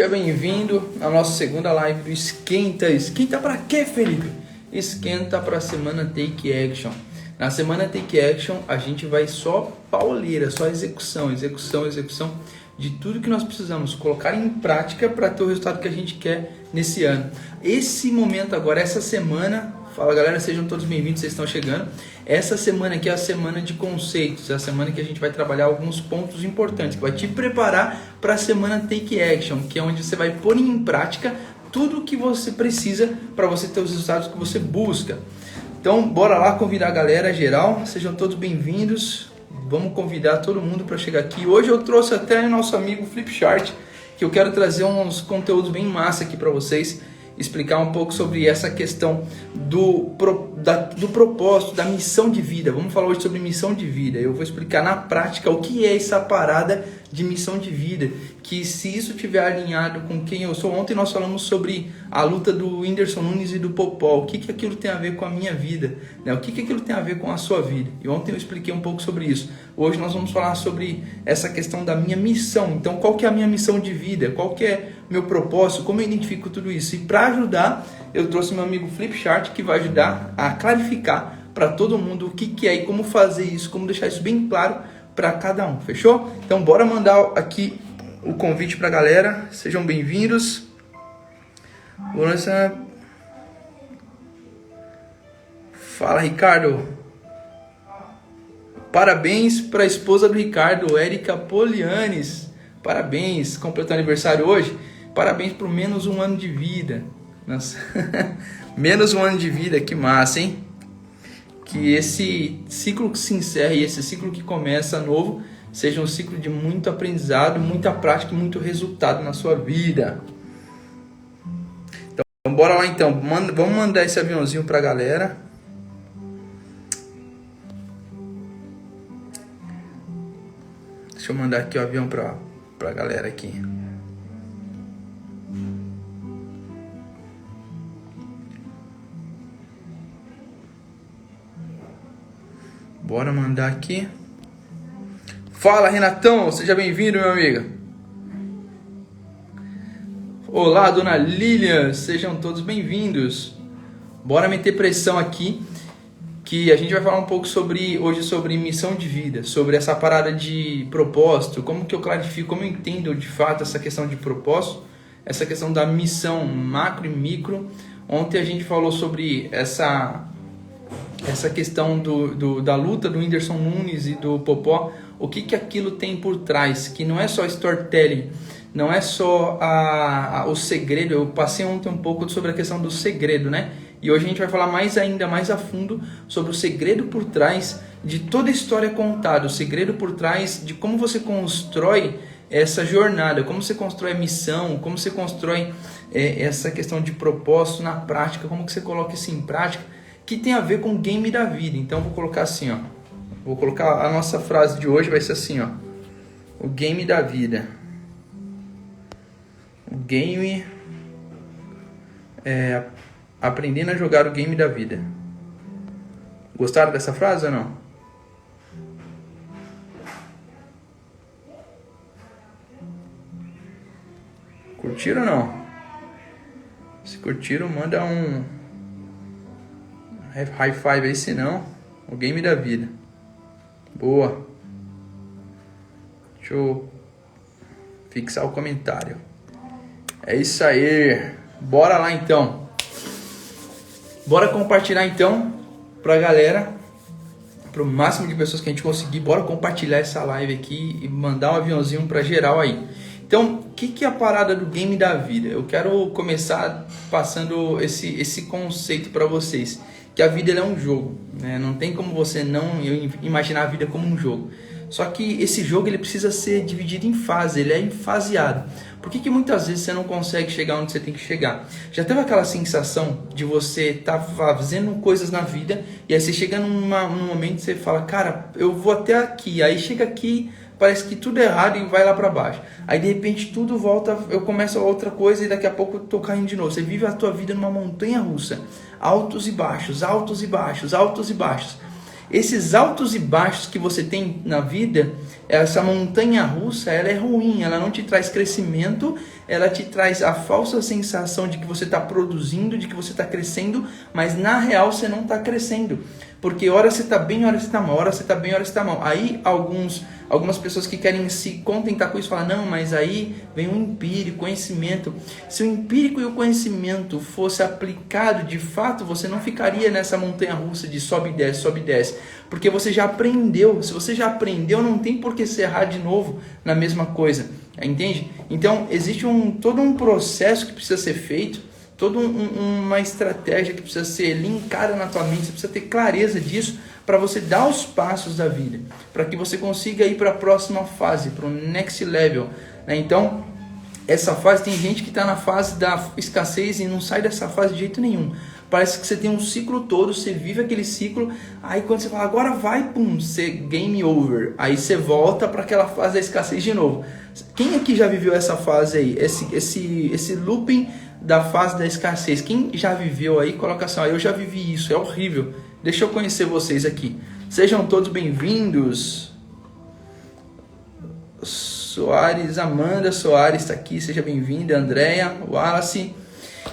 bem-vindo à nossa segunda live do Esquenta. Esquenta para quê, Felipe? Esquenta para a semana Take Action. Na semana Take Action a gente vai só pauleira, só execução de tudo que nós precisamos colocar em prática para ter o resultado que a gente quer nesse ano. Esse momento agora, essa semana, fala galera, sejam todos bem-vindos, vocês estão chegando. Essa semana aqui é a semana de conceitos, é a semana que a gente vai trabalhar alguns pontos importantes, que vai te preparar para a semana Take Action, que é onde você vai pôr em prática tudo o que você precisa para você ter os resultados que você busca. Então, bora lá convidar a galera geral, sejam todos bem-vindos, vamos convidar todo mundo para chegar aqui. Hoje eu trouxe até nosso amigo Flipchart, que eu quero trazer uns conteúdos bem massa aqui para vocês, explicar um pouco sobre essa questão do propósito, da missão de vida. Vamos falar hoje sobre missão de vida. Eu vou explicar na prática o que é essa parada de missão de vida, que se isso estiver alinhado com quem eu sou. Ontem nós falamos sobre a luta do Whindersson Nunes e do Popó, o que aquilo tem a ver com a minha vida, né? O que aquilo tem a ver com a sua vida. E ontem eu expliquei um pouco sobre isso. Hoje nós vamos falar sobre essa questão da minha missão. Então, qual que é a minha missão de vida? Qual que é meu propósito? Como eu identifico tudo isso? E para ajudar, eu trouxe meu amigo Flipchart, que vai ajudar a clarificar para todo mundo o que é e como fazer isso, como deixar isso bem claro para cada um, fechou? Então bora mandar aqui o convite para a galera, sejam bem-vindos. Fala, Ricardo. Parabéns para a esposa do Ricardo, Érica Polianes. Parabéns, completou aniversário hoje. Parabéns por menos um ano de vida. Nossa. Menos um ano de vida, que massa, hein? Que esse ciclo que se encerra e esse ciclo que começa novo seja um ciclo de muito aprendizado, muita prática e muito resultado na sua vida. Então, bora lá então. Vamos mandar esse aviãozinho pra galera. Deixa eu mandar aqui o avião pra galera aqui. Bora mandar aqui. Fala, Renatão, seja bem-vindo, meu amigo. Olá, dona Lilian, sejam todos bem-vindos. Bora meter pressão aqui, que a gente vai falar um pouco hoje sobre missão de vida, sobre essa parada de propósito, como que eu clarifico, como eu entendo de fato essa questão de propósito, essa questão da missão macro e micro. Ontem a gente falou sobre essa questão da luta do Whindersson Nunes e do Popó, o que aquilo tem por trás, que não é só storytelling, não é só o segredo. Eu passei ontem um pouco sobre a questão do segredo, né? E hoje a gente vai falar mais a fundo sobre o segredo por trás de toda a história contada, o segredo por trás de como você constrói essa jornada, como você constrói a missão, como você constrói essa questão de propósito na prática, como que você coloca isso em prática, que tem a ver com o game da vida. Então vou colocar assim, ó. Vou colocar a nossa frase de hoje, vai ser assim, ó. O game da vida. O game aprendendo a jogar o game da vida. Gostaram dessa frase ou não? Curtiram ou não? Se curtiram, manda um high five aí, se não, o game da vida. Boa. Deixa eu fixar o comentário. É isso aí. Bora lá então. Bora compartilhar então pra galera, pro máximo de pessoas que a gente conseguir. Bora compartilhar essa live aqui e mandar um aviãozinho pra geral aí. Então, o que é a parada do game da vida? Eu quero começar passando esse conceito para vocês. Que a vida é um jogo, né? Não tem como você não imaginar a vida como um jogo. Só que esse jogo ele precisa ser dividido em fase, ele é enfaseado. Por que muitas vezes você não consegue chegar onde você tem que chegar? Já teve aquela sensação de você estar fazendo coisas na vida e aí você chega num momento que você fala, cara, eu vou até aqui, aí chega aqui, parece que tudo é errado e vai lá para baixo. Aí de repente tudo volta, eu começo a outra coisa e daqui a pouco eu tô caindo de novo. Você vive a tua vida numa montanha russa, altos e baixos, altos e baixos, altos e baixos. Esses altos e baixos que você tem na vida, essa montanha russa, ela é ruim, ela não te traz crescimento, ela te traz a falsa sensação de que você está produzindo, de que você está crescendo, mas na real você não está crescendo. Porque hora você está bem, hora você está mal, hora você está bem, hora você está mal. Aí algumas pessoas que querem se contentar com isso falam, não, mas aí vem o empírico, conhecimento. Se o empírico e o conhecimento fosse aplicado de fato, você não ficaria nessa montanha russa de sobe e desce, sobe e desce. Porque você já aprendeu. Se você já aprendeu, não tem por que se errar de novo na mesma coisa. Entende? Então, existe todo um processo que precisa ser feito, toda uma estratégia que precisa ser linkada na tua mente, você precisa ter clareza disso para você dar os passos da vida, para que você consiga ir para a próxima fase, para o next level, né? Então, essa fase, tem gente que está na fase da escassez e não sai dessa fase de jeito nenhum. Parece que você tem um ciclo todo, você vive aquele ciclo, aí quando você fala, agora vai, pum, você game over. Aí você volta para aquela fase da escassez de novo. Quem aqui já viveu essa fase aí? Esse looping da fase da escassez. Quem já viveu aí, coloca assim, ó, eu já vivi isso, é horrível. Deixa eu conhecer vocês aqui. Sejam todos bem-vindos. Soares, Amanda Soares está aqui, seja bem-vinda. Andréia, Wallace.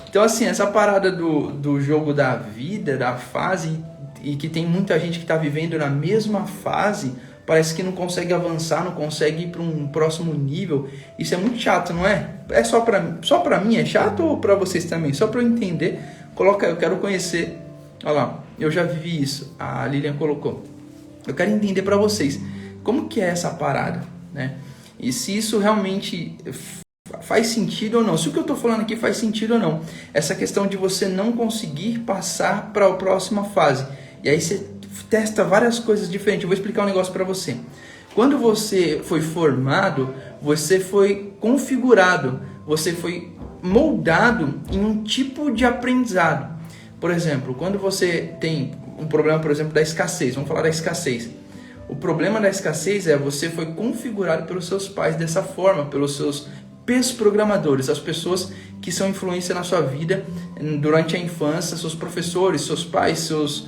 Então, assim, essa parada do jogo da vida, da fase, e que tem muita gente que está vivendo na mesma fase, parece que não consegue avançar, não consegue ir para um próximo nível. Isso é muito chato, não é? É só para mim é chato ou para vocês também? Só para eu entender, coloca, eu quero conhecer. Olha lá, eu já vivi isso, a Lilian colocou. Eu quero entender para vocês, como que é essa parada, né? E se isso realmente faz sentido ou não, se o que eu estou falando aqui faz sentido ou não. Essa questão de você não conseguir passar para a próxima fase. E aí você testa várias coisas diferentes. Eu vou explicar um negócio para você. Quando você foi formado, você foi configurado, você foi moldado em um tipo de aprendizado. Por exemplo, quando você tem um problema, por exemplo, da escassez, vamos falar da escassez. O problema da escassez é você foi configurado pelos seus pais dessa forma, pelos seus programadores, as pessoas que são influência na sua vida durante a infância, seus professores, seus pais, seus,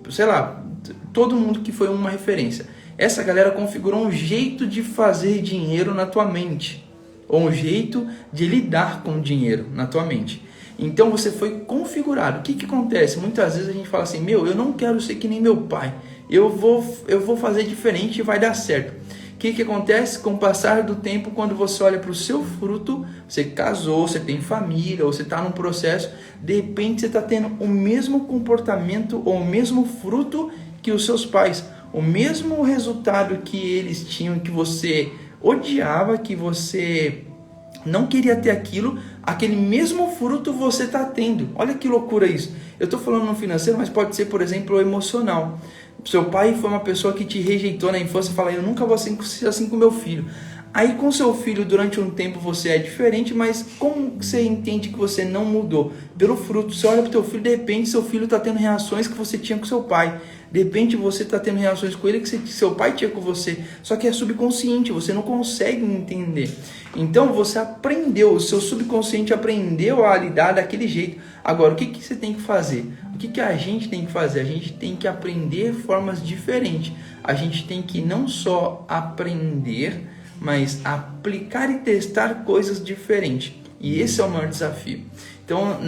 sei lá, todo mundo que foi uma referência. Essa galera configurou um jeito de fazer dinheiro na tua mente, ou um jeito de lidar com o dinheiro na tua mente. Então você foi configurado. O que acontece? Muitas vezes a gente fala assim, eu não quero ser que nem meu pai, eu vou fazer diferente e vai dar certo. O que acontece? Com o passar do tempo, quando você olha para o seu fruto, você casou, você tem família, ou você está num processo, de repente você está tendo o mesmo comportamento ou o mesmo fruto que os seus pais, o mesmo resultado que eles tinham, que você odiava, que você não queria ter aquilo, aquele mesmo fruto você está tendo. Olha que loucura isso. Eu estou falando no financeiro, mas pode ser, por exemplo, o emocional. Seu pai foi uma pessoa que te rejeitou na infância e fala, eu nunca vou ser assim com meu filho. Aí com seu filho, durante um tempo, você é diferente, mas como você entende que você não mudou? Pelo fruto. Você olha para o teu filho, de repente seu filho está tendo reações que você tinha com seu pai. De repente você está tendo reações com ele que seu pai tinha com você. Só que é subconsciente, você não consegue entender. Então você aprendeu, o seu subconsciente aprendeu a lidar daquele jeito. Agora, o que você tem que fazer? O que a gente tem que fazer? A gente tem que aprender formas diferentes. A gente tem que não só aprender, mas aplicar e testar coisas diferentes. E esse é o maior desafio. Então,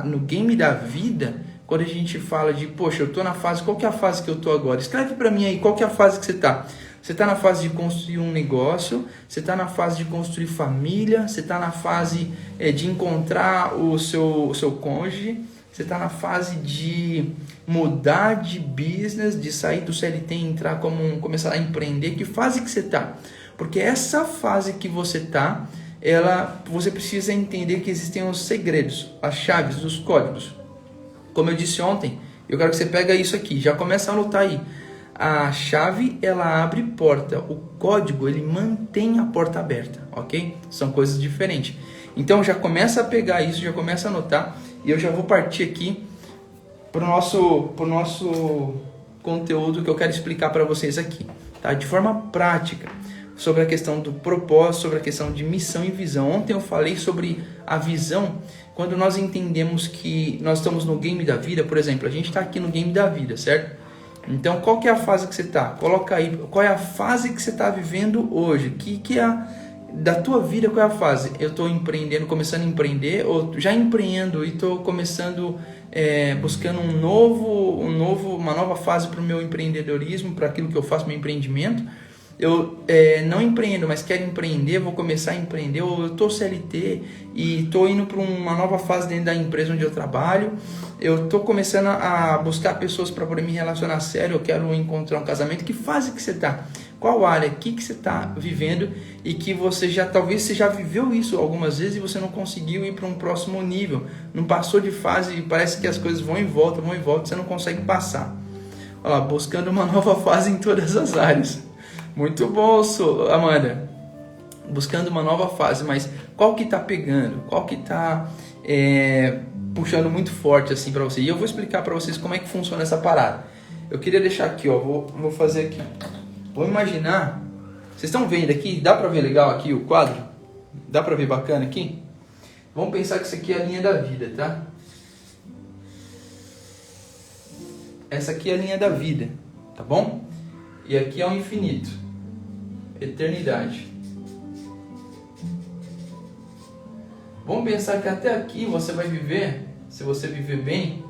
no game da vida, quando a gente fala de, poxa, eu estou na fase, qual que é a fase que eu estou agora? Escreve para mim aí, qual que é a fase que você está? Você está na fase de construir um negócio, você está na fase de construir família, você está na fase de encontrar o seu cônjuge, você está na fase de mudar de business, de sair do CLT e entrar começar a empreender. Que fase que você está? Porque essa fase que você está, você precisa entender que existem os segredos, as chaves, os códigos. Como eu disse ontem, eu quero que você pegue isso aqui, já começa a anotar aí. A chave, ela abre porta, o código, ele mantém a porta aberta, ok? São coisas diferentes. Então já começa a pegar isso, já começa a anotar, e eu já vou partir aqui para o nosso conteúdo que eu quero explicar para vocês aqui, tá? De forma prática. sobre a questão do propósito, sobre a questão de missão e visão. Ontem eu falei sobre a visão, quando nós entendemos que nós estamos no game da vida. Por exemplo, a gente está aqui no game da vida, certo? Então, qual que é a fase que você está? Coloca aí, qual é a fase que você está vivendo hoje? Que é da tua vida, qual é a fase? Eu estou empreendendo, começando a empreender, ou já empreendo e estou começando, buscando uma nova fase para o meu empreendedorismo, para aquilo que eu faço, meu empreendimento. Eu não empreendo, mas quero empreender, vou começar a empreender, ou eu estou CLT e estou indo para uma nova fase dentro da empresa onde eu trabalho, eu estou começando a buscar pessoas para poder me relacionar sério, eu quero encontrar um casamento. Que fase que você está? Qual área? O que você está vivendo e que talvez você já viveu isso algumas vezes e você não conseguiu ir para um próximo nível, não passou de fase e parece que as coisas vão e voltam, você não consegue passar. Olha lá, buscando uma nova fase em todas as áreas. Muito bom, Amanda. Buscando uma nova fase, mas qual que tá pegando? Qual que tá puxando muito forte assim para você? E eu vou explicar para vocês como é que funciona essa parada. Eu queria deixar aqui, ó, vou fazer aqui. Vou imaginar. Vocês estão vendo aqui? Dá para ver legal aqui o quadro? Dá para ver bacana aqui? Vamos pensar que isso aqui é a linha da vida, tá? Essa aqui é a linha da vida, tá bom? E aqui é o infinito, eternidade. Vamos pensar que até aqui você vai viver, se você viver bem,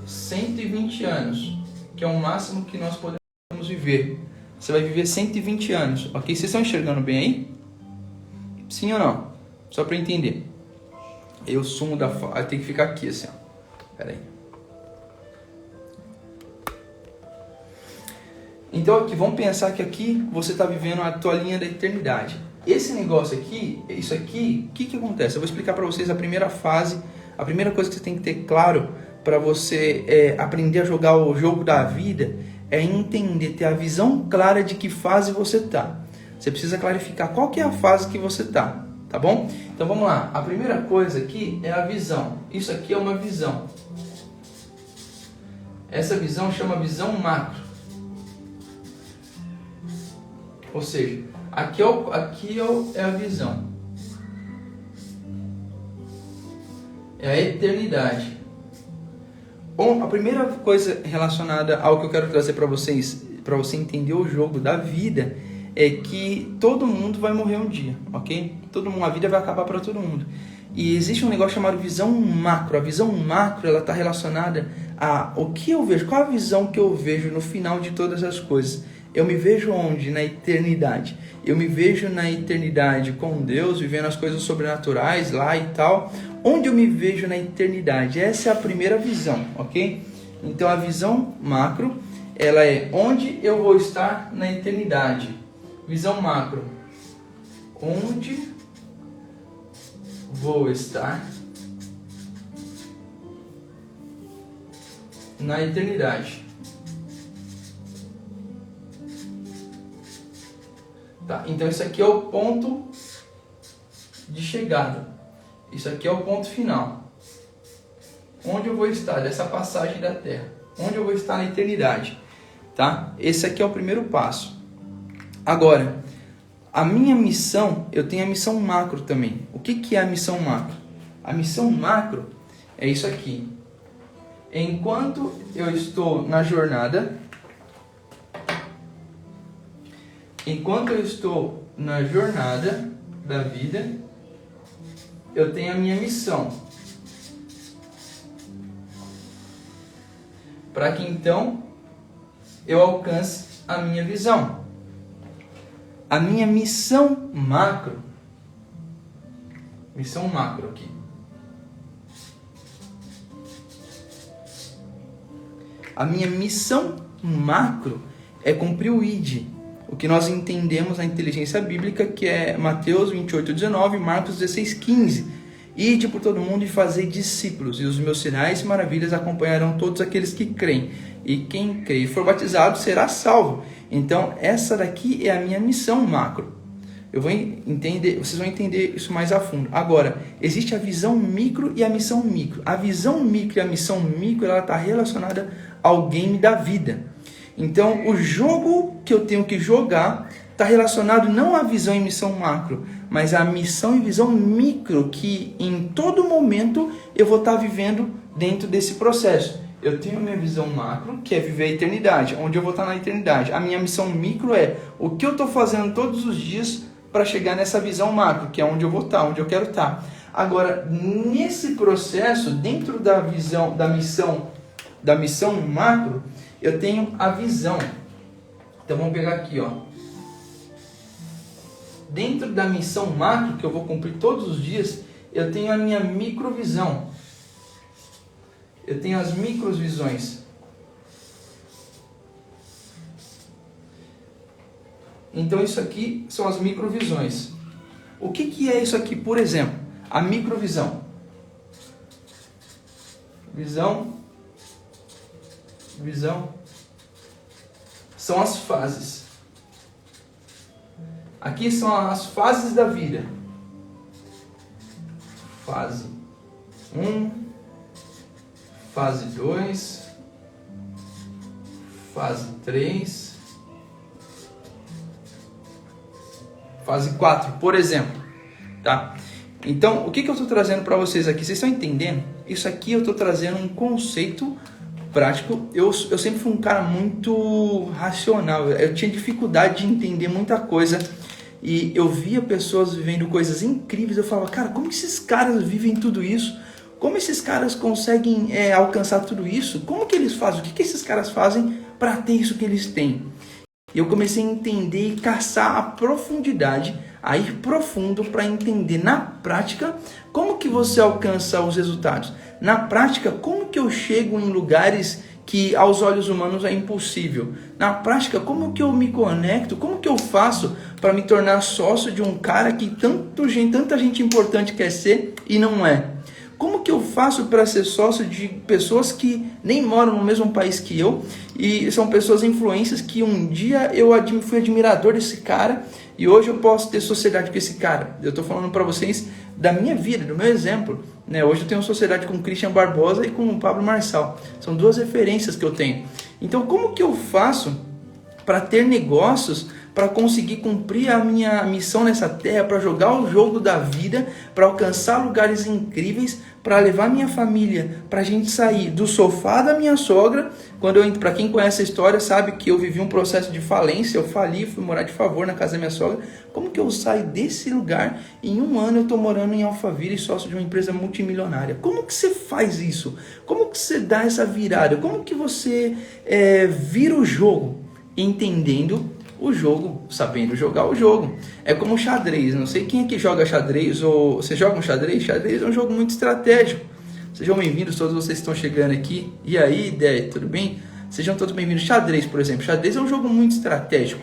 120 anos, que é o máximo que nós podemos viver. Você vai viver 120 anos, ok? Vocês estão enxergando bem aí? Sim ou não? Só para entender. Eu sumo da... tem que ficar aqui assim, ó. Pera aí. Então aqui, vamos pensar que aqui você está vivendo a tua linha da eternidade. Esse negócio aqui, isso aqui, o que acontece? Eu vou explicar para vocês a primeira fase, a primeira coisa que você tem que ter claro para você aprender a jogar o jogo da vida é entender, ter a visão clara de que fase você está. Você precisa clarificar qual que é a fase que você está, tá bom? Então vamos lá, a primeira coisa aqui é a visão. Isso aqui é uma visão. Essa visão chama visão macro. Ou seja, aqui é a visão. É a eternidade. Bom, a primeira coisa relacionada ao que eu quero trazer para vocês, para você entender o jogo da vida, é que todo mundo vai morrer um dia, ok? A vida vai acabar para todo mundo. E existe um negócio chamado visão macro. A visão macro, ela está relacionada a o que eu vejo, qual a visão que eu vejo no final de todas as coisas. Eu me vejo onde? Na eternidade. Eu me vejo na eternidade com Deus, vivendo as coisas sobrenaturais lá e tal. Onde eu me vejo na eternidade? Essa é a primeira visão, ok? Então a visão macro, ela é onde eu vou estar na eternidade. Visão macro. Onde vou estar na eternidade. Tá, então isso aqui é o ponto de chegada. Isso aqui é o ponto final. Onde eu vou estar dessa passagem da Terra? Onde eu vou estar na eternidade? Tá? Esse aqui é o primeiro passo. Agora, a minha missão, eu tenho a missão macro também. O que é a missão macro? A missão macro é isso aqui. Enquanto eu estou na jornada, da vida, eu tenho a minha missão. Para que então eu alcance a minha visão. A minha missão macro aqui. A minha missão macro é cumprir o ID. O que nós entendemos na inteligência bíblica, que é Mateus 28:19, Marcos 16:15. Ide por todo mundo e fazei discípulos, e os meus sinais e maravilhas acompanharão todos aqueles que creem. E quem crê e for batizado será salvo. Então, essa daqui é a minha missão macro. Vocês vão entender isso mais a fundo. Agora, existe a visão micro e a missão micro. A visão micro e a missão micro, ela está relacionada ao game da vida. Então, o jogo que eu tenho que jogar está relacionado não à visão e missão macro, mas à missão e visão micro, que em todo momento eu vou estar vivendo dentro desse processo. Eu tenho a minha visão macro, que é viver a eternidade, onde eu vou estar na eternidade. A minha missão micro é o que eu estou fazendo todos os dias para chegar nessa visão macro, que é onde eu vou estar, onde eu quero estar. Agora, nesse processo, dentro da visão, da missão macro, eu tenho a visão. Então vamos pegar aqui, ó. Dentro da missão macro, que eu vou cumprir todos os dias, eu tenho a minha microvisão. Eu tenho as microvisões. Então isso aqui são as microvisões. O que é isso aqui, por exemplo? A microvisão. Visão. São as fases. Aqui são as fases da vida. Fase 1, fase 2, fase 3, fase 4, por exemplo, tá? Então, o que eu estou trazendo para vocês aqui? Vocês estão entendendo? Isso aqui eu estou trazendo um conceito prático. Eu sempre fui um cara muito racional. Eu tinha dificuldade de entender muita coisa. E eu via pessoas vivendo coisas incríveis. Eu falava, cara, como que esses caras vivem tudo isso? Como esses caras conseguem alcançar tudo isso? Como que eles fazem? O que esses caras fazem para ter isso que eles têm? E eu comecei a entender e caçar a profundidade, a ir profundo para entender na prática como que você alcança os resultados. Na prática, como que eu chego em lugares que aos olhos humanos é impossível. Na prática, como que eu me conecto, como que eu faço para me tornar sócio de um cara que tanta gente importante quer ser e não é? Como que eu faço para ser sócio de pessoas que nem moram no mesmo país que eu e são pessoas influências que um dia eu fui admirador desse cara e hoje eu posso ter sociedade com esse cara? Eu estou falando para vocês da minha vida, do meu exemplo. Né? Hoje eu tenho sociedade com o Christian Barbosa e com o Pablo Marçal. São duas referências que eu tenho. Então, como que eu faço para ter negócios, para conseguir cumprir a minha missão nessa terra, para jogar o jogo da vida, para alcançar lugares incríveis, para levar minha família, para a gente sair do sofá da minha sogra? Para quem conhece a história sabe que eu vivi um processo de falência, eu fali, fui morar de favor na casa da minha sogra. Como que eu saio desse lugar? Em um ano eu estou morando em Alphaville e sócio de uma empresa multimilionária. Como que você faz isso? Como que você dá essa virada? Como que você vira o jogo? Entendendo o jogo, sabendo jogar o jogo. É como xadrez, não sei quem é que joga xadrez, ou você joga um xadrez? Xadrez é um jogo muito estratégico. Sejam bem-vindos, todos vocês que estão chegando aqui. E aí, ideia, tudo bem? Sejam todos bem-vindos. Xadrez, por exemplo. Xadrez é um jogo muito estratégico.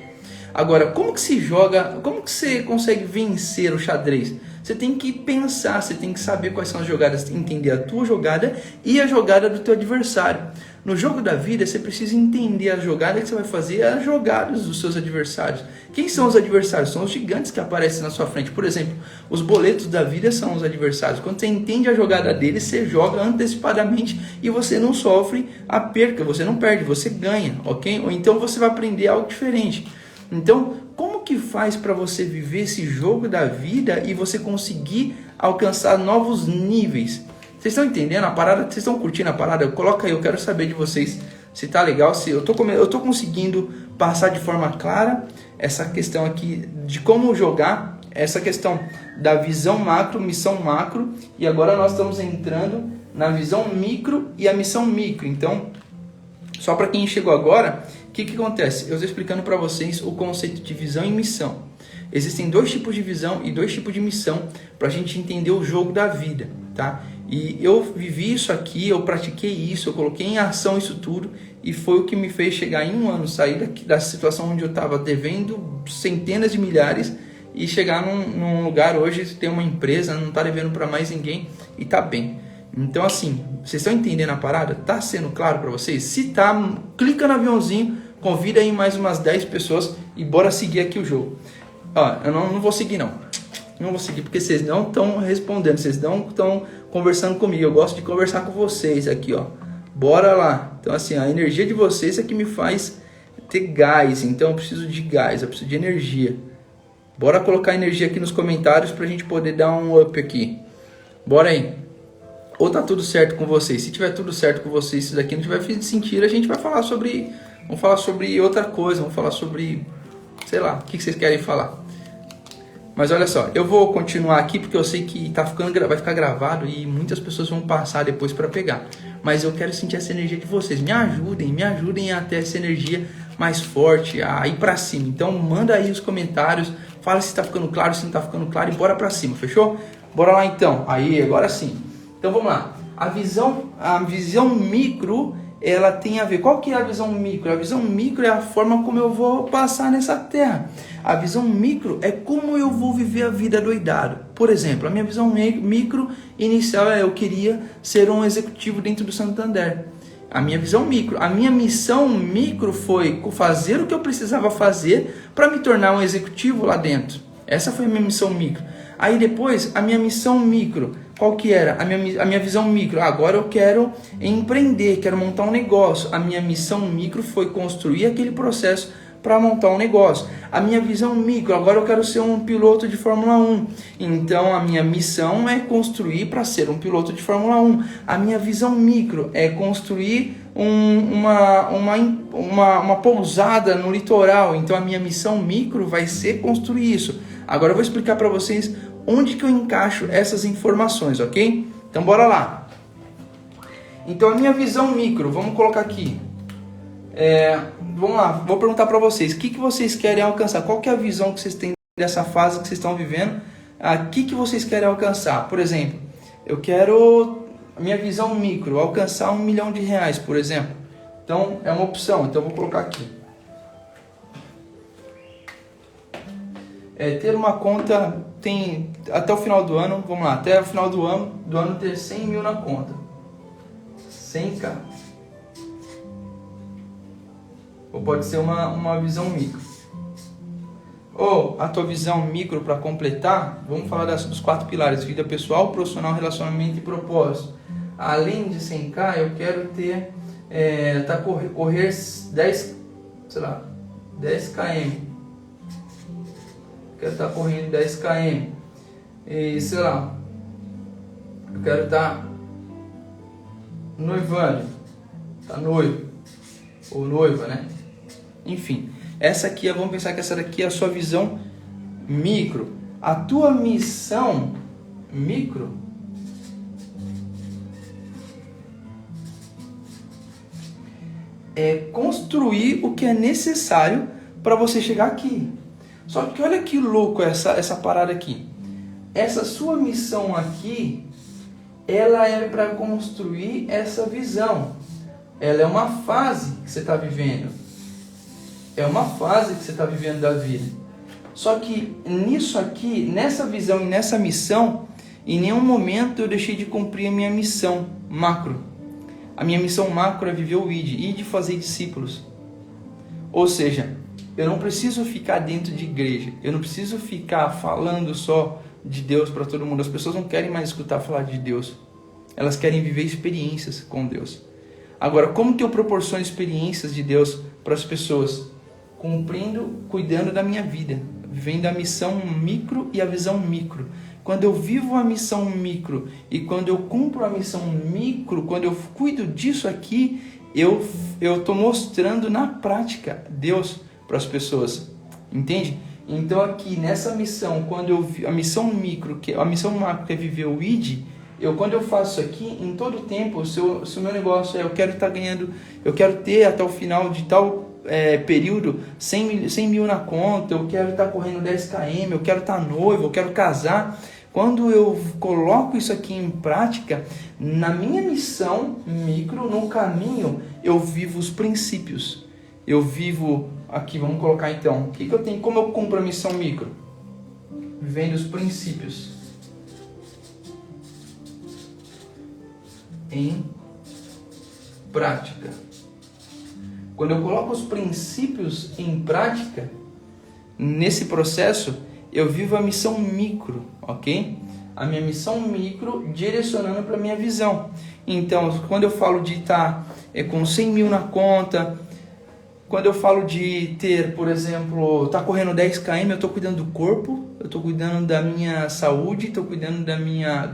Agora, como que se joga, como que você consegue vencer o xadrez? Você tem que pensar, você tem que saber quais são as jogadas, entender a tua jogada e a jogada do teu adversário. No jogo da vida, você precisa entender a jogada que você vai fazer e as jogadas dos seus adversários. Quem são os adversários? São os gigantes que aparecem na sua frente. Por exemplo, os boletos da vida são os adversários. Quando você entende a jogada deles, você joga antecipadamente e você não sofre a perca, você não perde, você ganha, ok? Ou então você vai aprender algo diferente. Então, como que faz para você viver esse jogo da vida e você conseguir alcançar novos níveis? Vocês estão entendendo a parada? Vocês estão curtindo a parada? Coloca aí, eu quero saber de vocês se tá legal, se eu tô conseguindo passar de forma clara essa questão aqui de como jogar, essa questão da visão macro, missão macro, e agora nós estamos entrando na visão micro e a missão micro. Então, só para quem chegou agora, o que acontece? Eu estou explicando para vocês o conceito de visão e missão. Existem dois tipos de visão e dois tipos de missão para a gente entender o jogo da vida, tá? E eu vivi isso aqui, eu pratiquei isso, eu coloquei em ação isso tudo e foi o que me fez chegar em um ano, sair da situação onde eu estava devendo centenas de milhares e chegar num lugar hoje, ter uma empresa, não tá devendo para mais ninguém e tá bem. Então assim, vocês estão entendendo a parada? Tá sendo claro para vocês? Se tá, clica no aviãozinho, convida aí mais umas 10 pessoas e bora seguir aqui o jogo. Ó, eu não vou seguir não. Não vou seguir porque vocês não estão respondendo, vocês não estão conversando comigo. Eu gosto de conversar com vocês aqui, ó. Bora lá. Então assim, a energia de vocês é que me faz ter gás, então eu preciso de gás, eu preciso de energia. Bora colocar energia aqui nos comentários pra gente poder dar um up aqui. Bora aí. Ou tá tudo certo com vocês? Se tiver tudo certo com vocês, se daqui não tiver sentido, a gente vai falar sobre... Vamos falar sobre outra coisa, vamos falar sobre... Sei lá, o que vocês querem falar. Mas olha só, eu vou continuar aqui porque eu sei que vai ficar gravado e muitas pessoas vão passar depois para pegar. Mas eu quero sentir essa energia de vocês. Me ajudem a ter essa energia mais forte, a ir para cima. Então manda aí os comentários, fala se tá ficando claro, se não tá ficando claro e bora para cima, fechou? Bora lá então. Aí, agora sim. Então vamos lá. A visão micro, ela tem a ver. Qual que é a visão micro? A visão micro é a forma como eu vou passar nessa terra. A visão micro é como eu vou viver a vida doidado. Por exemplo, a minha visão micro inicial é eu queria ser um executivo dentro do Santander. A minha visão micro. A minha missão micro foi fazer o que eu precisava fazer para me tornar um executivo lá dentro. Essa foi a minha missão micro. Aí depois, a minha missão micro, qual que era? A minha visão micro, agora eu quero empreender, quero montar um negócio. A minha missão micro foi construir aquele processo para montar um negócio. A minha visão micro, agora eu quero ser um piloto de Fórmula 1. Então a minha missão é construir para ser um piloto de Fórmula 1. A minha visão micro é construir uma pousada no litoral. Então a minha missão micro vai ser construir isso. Agora eu vou explicar para vocês onde que eu encaixo essas informações, ok? Então bora lá. Então a minha visão micro, vamos colocar aqui. Vamos lá, vou perguntar para vocês, o que vocês querem alcançar? Qual que é a visão que vocês têm dessa fase que vocês estão vivendo? O que vocês querem alcançar? Por exemplo, eu quero, a minha visão micro, alcançar R$1 milhão, por exemplo. Então é uma opção, então eu vou colocar aqui. Ter uma conta, tem até o final do ano, vamos lá, até o final do ano ter 100 mil na conta. 100k. Ou pode ser uma visão micro. Ou a tua visão micro para completar, vamos falar dos 4 pilares: vida pessoal, profissional, relacionamento e propósito. Além de 100k, eu quero ter, correr 10 km. Quero estar correndo 10 km. E sei lá, eu quero estar noivando, tá noivo ou noiva, né? Enfim, essa aqui, vamos pensar que essa daqui é a sua visão micro. A tua missão micro é construir o que é necessário para você chegar aqui. Só que olha que louco essa parada aqui. Essa sua missão aqui, ela é para construir essa visão. Ela é uma fase que você está vivendo. É uma fase que você está vivendo da vida. Só que nisso aqui, nessa visão e nessa missão, em nenhum momento eu deixei de cumprir a minha missão macro. A minha missão macro é viver o ID fazer discípulos. Ou seja, eu não preciso ficar dentro de igreja. Eu não preciso ficar falando só de Deus para todo mundo. As pessoas não querem mais escutar falar de Deus. Elas querem viver experiências com Deus. Agora, como que eu proporciono experiências de Deus para as pessoas? Cuidando da minha vida. Vivendo a missão micro e a visão micro. Quando eu vivo a missão micro e quando eu cumpro a missão micro, quando eu cuido disso aqui, eu estou mostrando na prática Deus para as pessoas, entende? Então aqui nessa missão, a missão micro, a missão macro que é viver o ID, quando eu faço aqui, em todo tempo, se o meu negócio eu quero estar ganhando, eu quero ter até o final de tal período 100 mil na conta, eu quero estar correndo 10 km, eu quero estar noivo, eu quero casar. Quando eu coloco isso aqui em prática, na minha missão micro, no caminho, eu vivo os princípios. Eu vivo aqui, vamos colocar então, o que eu tenho, como eu cumpro a missão micro? Vivendo os princípios em prática. Quando eu coloco os princípios em prática, nesse processo, eu vivo a missão micro, ok? A minha missão micro direcionando para a minha visão. Então, quando eu falo de estar com 100 mil na conta, Quando eu falo de ter, por exemplo, tá correndo 10 km, eu estou cuidando do corpo, eu estou cuidando da minha saúde, estou cuidando da minha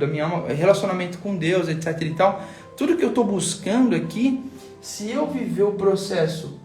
relacionamento com Deus, etc e tal. Tudo que eu estou buscando aqui, se eu viver o processo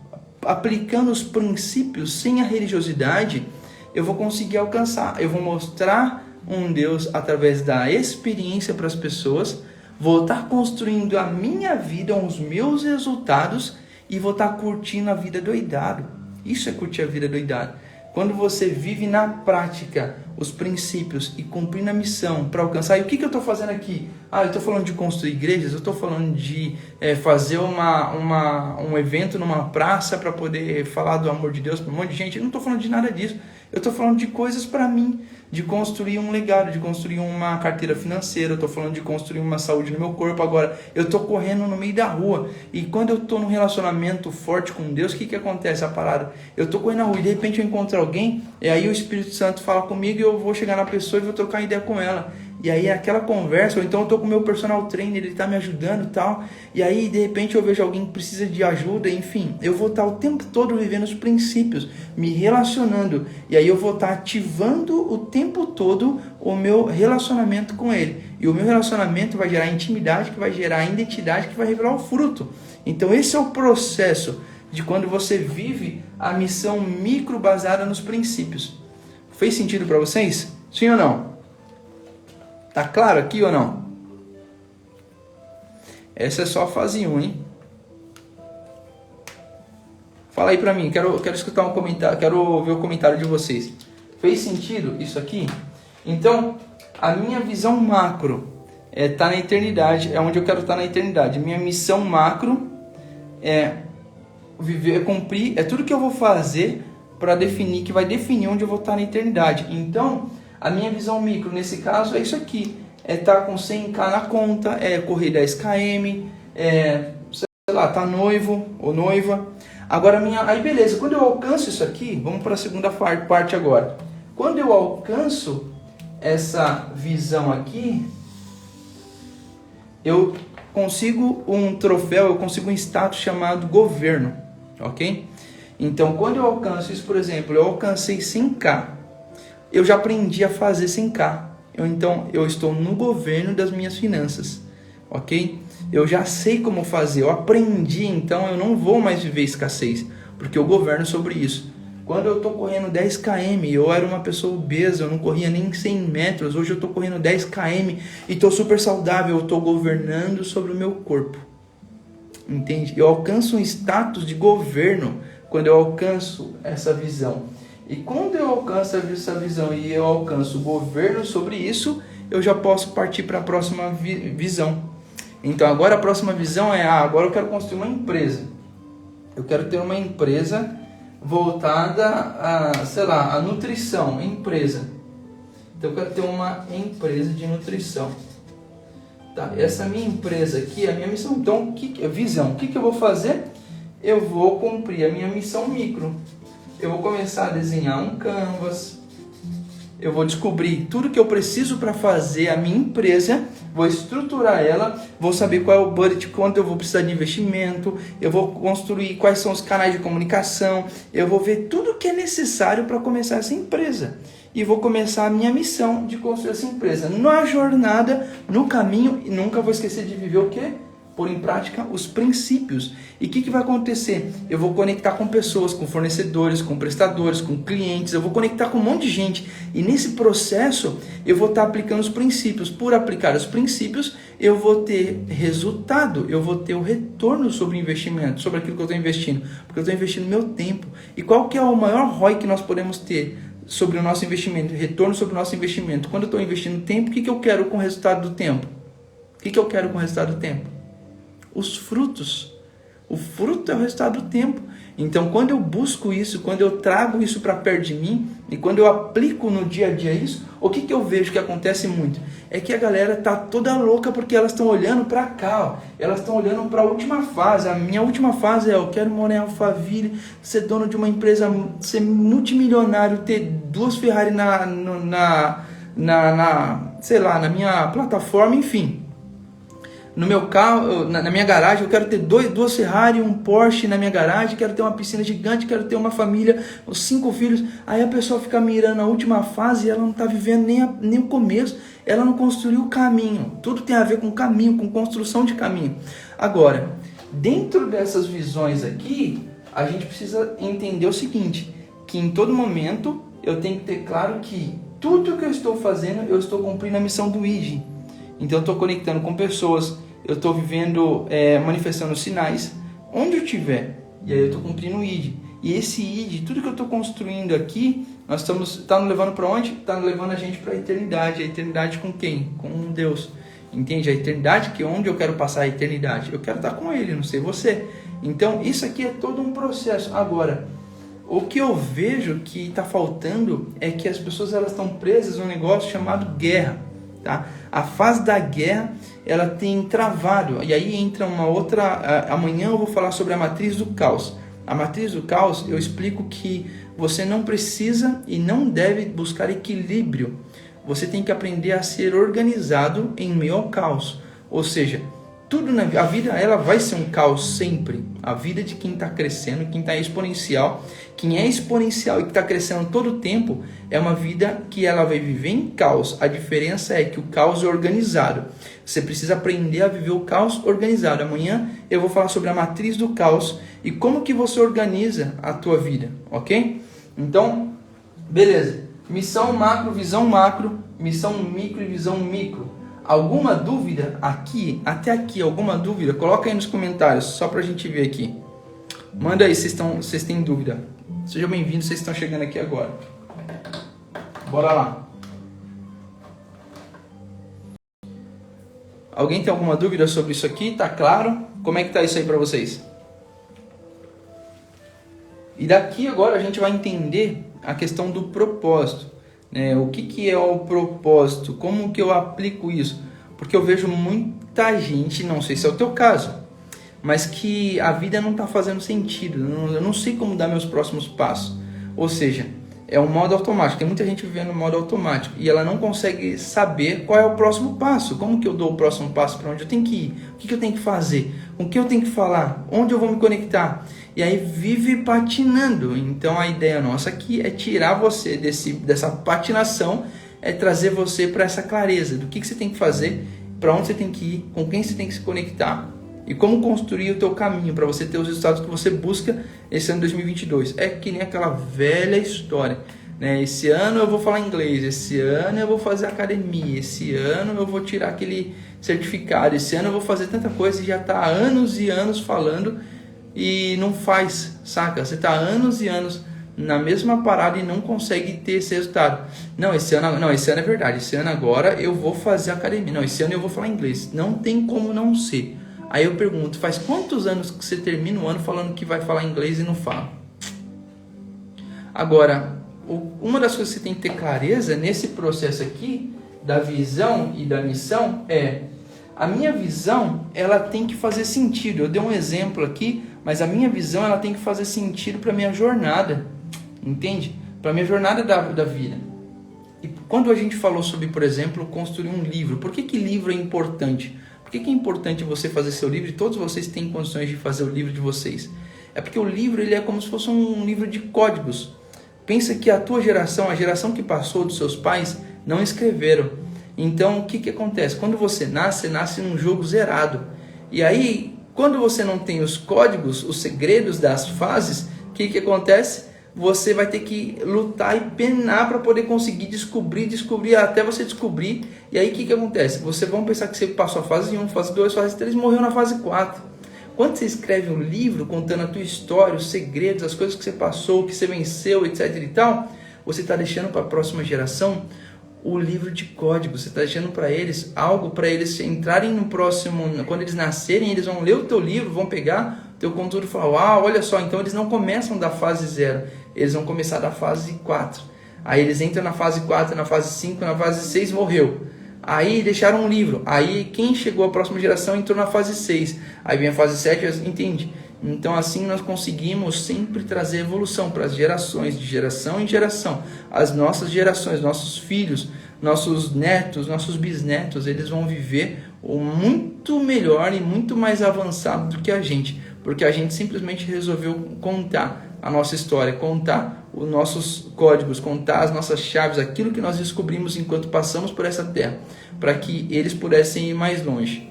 aplicando os princípios sem a religiosidade, eu vou conseguir alcançar. Eu vou mostrar um Deus através da experiência para as pessoas, vou estar construindo a minha vida, os meus resultados, e vou estar curtindo a vida doidado. Isso é curtir a vida doidado. Quando você vive na prática os princípios e cumprindo a missão para alcançar. E o que eu estou fazendo aqui? Eu estou falando de construir igrejas, eu estou falando de fazer um evento numa praça para poder falar do amor de Deus para um monte de gente. Eu não estou falando de nada disso. Eu estou falando de coisas para mim, de construir um legado, de construir uma carteira financeira. Eu estou falando de construir uma saúde no meu corpo. Agora, eu estou correndo no meio da rua. E quando eu estou num relacionamento forte com Deus, o que acontece? A parada? Eu estou correndo na rua e de repente eu encontro alguém, e aí o Espírito Santo fala comigo e eu vou chegar na pessoa e vou trocar ideia com ela. E aí aquela conversa, ou então eu estou com o meu personal trainer, ele está me ajudando e tal. E aí de repente eu vejo alguém que precisa de ajuda, enfim. Eu vou estar o tempo todo vivendo os princípios, me relacionando. E aí eu vou estar ativando o tempo todo o meu relacionamento com ele. E o meu relacionamento vai gerar intimidade, que vai gerar identidade, que vai revelar o fruto. Então esse é o processo de quando você vive a missão micro baseada nos princípios. Fez sentido para vocês? Sim ou não? Tá claro aqui ou não? Essa é só a fase 1, hein? Fala aí pra mim, quero escutar um comentário, quero ver o comentário de vocês. Fez sentido isso aqui? Então, a minha visão macro tá na eternidade, é onde eu quero estar na eternidade. Minha missão macro é viver, cumprir, é tudo que eu vou fazer para definir, que vai definir onde eu vou estar na eternidade. Então, a minha visão micro, nesse caso, é isso aqui. É estar com 100k na conta, é correr 10 km, sei lá, tá noivo ou noiva. Agora, aí beleza, quando eu alcanço isso aqui, vamos para a segunda parte agora. Quando eu alcanço essa visão aqui, eu consigo um troféu, eu consigo um status chamado governo, ok? Então, quando eu alcanço isso, por exemplo, eu alcancei 100k, eu já aprendi a fazer 100k. Então, eu estou no governo das minhas finanças, ok? Eu já sei como fazer, eu aprendi, então eu não vou mais viver escassez, porque eu governo sobre isso. Quando eu estou correndo 10 km, eu era uma pessoa obesa, eu não corria nem 100 metros, hoje eu estou correndo 10 km e estou super saudável, eu estou governando sobre o meu corpo, entende? Eu alcanço um status de governo quando eu alcanço essa visão. E quando eu alcanço essa visão e eu alcanço o governo sobre isso, eu já posso partir para a próxima visão. Então agora a próxima visão é, agora eu quero construir uma empresa. Eu quero ter uma empresa voltada a, sei lá, a nutrição, empresa. Então eu quero ter uma empresa de nutrição. Tá, essa minha empresa aqui é a minha missão. Então, visão. O que eu vou fazer? Eu vou cumprir a minha missão micro. Eu vou começar a desenhar um canvas, eu vou descobrir tudo que eu preciso para fazer a minha empresa, vou estruturar ela, vou saber qual é o budget, quanto eu vou precisar de investimento, eu vou construir quais são os canais de comunicação, eu vou ver tudo que é necessário para começar essa empresa. E vou começar a minha missão de construir essa empresa. Na jornada, no caminho, e nunca vou esquecer de viver o quê? Pôr em prática os princípios. E o que vai acontecer? Eu vou conectar com pessoas, com fornecedores, com prestadores, com clientes, eu vou conectar com um monte de gente. E nesse processo, eu vou estar aplicando os princípios. Por aplicar os princípios, eu vou ter resultado, eu vou ter o retorno sobre o investimento, sobre aquilo que eu estou investindo. Porque eu estou investindo meu tempo. E qual que é o maior ROI que nós podemos ter sobre o nosso investimento? Retorno sobre o nosso investimento. Quando eu estou investindo tempo, o que eu quero com o resultado do tempo? O que eu quero com o resultado do tempo? Os frutos. O fruto é o resultado do tempo. Então, quando eu busco isso, quando eu trago isso para perto de mim, e quando eu aplico no dia a dia isso, o que eu vejo que acontece muito? É que a galera tá toda louca porque elas estão olhando para cá, ó. Elas estão olhando para a última fase. A minha última fase é: eu quero morar em Alphaville, ser dono de uma empresa, ser multimilionário, ter 2 Ferrari sei lá, na minha plataforma, enfim. No meu carro, na minha garagem, eu quero ter duas Ferrari, um Porsche na minha garagem, quero ter uma piscina gigante, quero ter uma família, 5 filhos. Aí a pessoa fica mirando a última fase e ela não está vivendo nem o começo, ela não construiu o caminho. Tudo tem a ver com caminho, com construção de caminho. Agora, dentro dessas visões aqui, a gente precisa entender o seguinte, que em todo momento eu tenho que ter claro que tudo que eu estou fazendo, eu estou cumprindo a missão do ID. Então eu estou conectando com pessoas, eu estou vivendo, manifestando sinais, onde eu estiver, e aí eu estou cumprindo o ID. E esse ID, tudo que eu estou construindo aqui, está nos levando para onde? Está levando a gente para a eternidade com quem? Com Deus, entende? A eternidade, que é onde eu quero passar a eternidade, eu quero estar com Ele, não sei você. Então isso aqui é todo um processo. Agora, o que eu vejo que está faltando é que as pessoas elas estão presas num negócio chamado guerra. Tá? A fase da guerra ela tem travado, e aí entra uma outra. Amanhã eu vou falar sobre a matriz do caos. A matriz do caos, eu explico que você não precisa e não deve buscar equilíbrio. Você tem que aprender a ser organizado em meio ao caos. Ou seja, tudo na a vida ela vai ser um caos sempre. A vida de quem está crescendo, quem está exponencial, quem é exponencial e que está crescendo todo o tempo, é uma vida que ela vai viver em caos. A diferença é que o caos é organizado. Você precisa aprender a viver o caos organizado. Amanhã eu vou falar sobre a matriz do caos e como que você organiza a tua vida, ok? Então, beleza. Missão macro, missão micro e visão micro. Alguma dúvida aqui, até aqui, alguma dúvida? Coloca aí nos comentários, só pra gente ver aqui. Manda aí se vocês têm dúvida. Sejam bem-vindos, vocês estão chegando aqui agora. Bora lá. Alguém tem alguma dúvida sobre isso aqui? Tá claro? Como é que tá isso aí pra vocês? E daqui agora a gente vai entender a questão do propósito. O que é o propósito? Como que eu aplico isso? Porque eu vejo muita gente, não sei se é o teu caso, mas que a vida não está fazendo sentido. Eu não sei como dar meus próximos passos. Ou seja, é um modo automático. Tem muita gente vivendo no modo automático e ela não consegue saber qual é o próximo passo. Como que eu dou o próximo passo? Para onde eu tenho que ir? O que eu tenho que fazer? Com quem eu tenho que falar? Onde eu vou me conectar? E aí vive patinando. Então a ideia nossa aqui é tirar você dessa patinação, é trazer você para essa clareza do que você tem que fazer, para onde você tem que ir, com quem você tem que se conectar e como construir o teu caminho para você ter os resultados que você busca esse ano 2022. É que nem aquela velha história, né? Esse ano eu vou falar inglês, esse ano eu vou fazer academia, esse ano eu vou tirar aquele certificado, esse ano eu vou fazer tanta coisa e já está há anos e anos falando e não faz, saca? Você está há anos e anos na mesma parada e não consegue ter esse resultado. Esse ano é verdade, esse ano agora eu vou fazer academia, esse ano eu vou falar inglês. Não tem como não ser. Aí eu pergunto, faz quantos anos que você termina o ano falando que vai falar inglês e não fala? Agora, uma das coisas que você tem que ter clareza nesse processo aqui, da visão e da missão, é a minha visão, ela tem que fazer sentido. Eu dei um exemplo aqui, mas a minha visão, ela tem que fazer sentido para a minha jornada, entende? Para a minha jornada da vida. E quando a gente falou sobre, por exemplo, construir um livro, por que livro é importante? Por que é importante você fazer seu livro e todos vocês têm condições de fazer o livro de vocês? É porque o livro ele é como se fosse um livro de códigos. Pensa que a tua geração, a geração que passou dos seus pais, não escreveram. Então, o que acontece? Quando você nasce num jogo zerado. E aí, quando você não tem os códigos, os segredos das fases, o que acontece? Você vai ter que lutar e penar para poder conseguir descobrir, até você descobrir. E aí, o que acontece? Você vai pensar que você passou a fase 1, fase 2, fase 3, morreu na fase 4. Quando você escreve um livro contando a tua história, os segredos, as coisas que você passou, que você venceu, etc e tal, você está deixando para a próxima geração o livro de código. Você está deixando para eles algo para eles entrarem no próximo, quando eles nascerem, eles vão ler o teu livro, vão pegar o teu conteúdo e falar, uau, olha só, então eles não começam da fase 0, eles vão começar da fase 4. Aí eles entram na fase 4, na fase 5, na fase 6, morreu. Aí deixaram um livro. Aí quem chegou à próxima geração entrou na fase 6. Aí vem a fase 7, entende? Então assim nós conseguimos sempre trazer evolução para as gerações, de geração em geração. As nossas gerações, nossos filhos, nossos netos, nossos bisnetos, eles vão viver muito melhor e muito mais avançado do que a gente, porque a gente simplesmente resolveu contar a nossa história, contar os nossos códigos, contar as nossas chaves, aquilo que nós descobrimos enquanto passamos por essa terra, para que eles pudessem ir mais longe.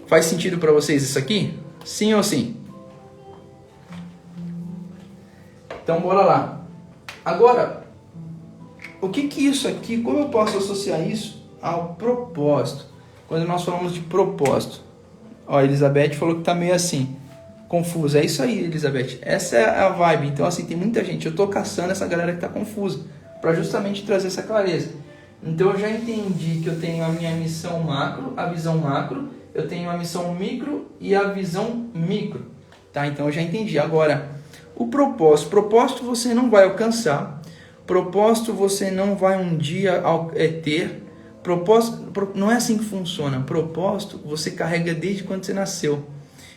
Faz sentido para vocês isso aqui? Sim ou sim? Então bora lá. Agora, o que isso aqui, como eu posso associar isso ao propósito? Quando nós falamos de propósito. Ó, a Elizabeth falou que tá meio assim, confusa. É isso aí, Elizabeth. Essa é a vibe. Então, assim, tem muita gente. Eu tô caçando essa galera que tá confusa, para justamente trazer essa clareza. Então, eu já entendi que eu tenho a minha missão macro, a visão macro, eu tenho a missão micro e a visão micro. Tá? Então, eu já entendi. Agora, o propósito. Propósito você não vai alcançar. Propósito você não vai um dia ter. Propósito, não é assim que funciona. Propósito você carrega desde quando você nasceu.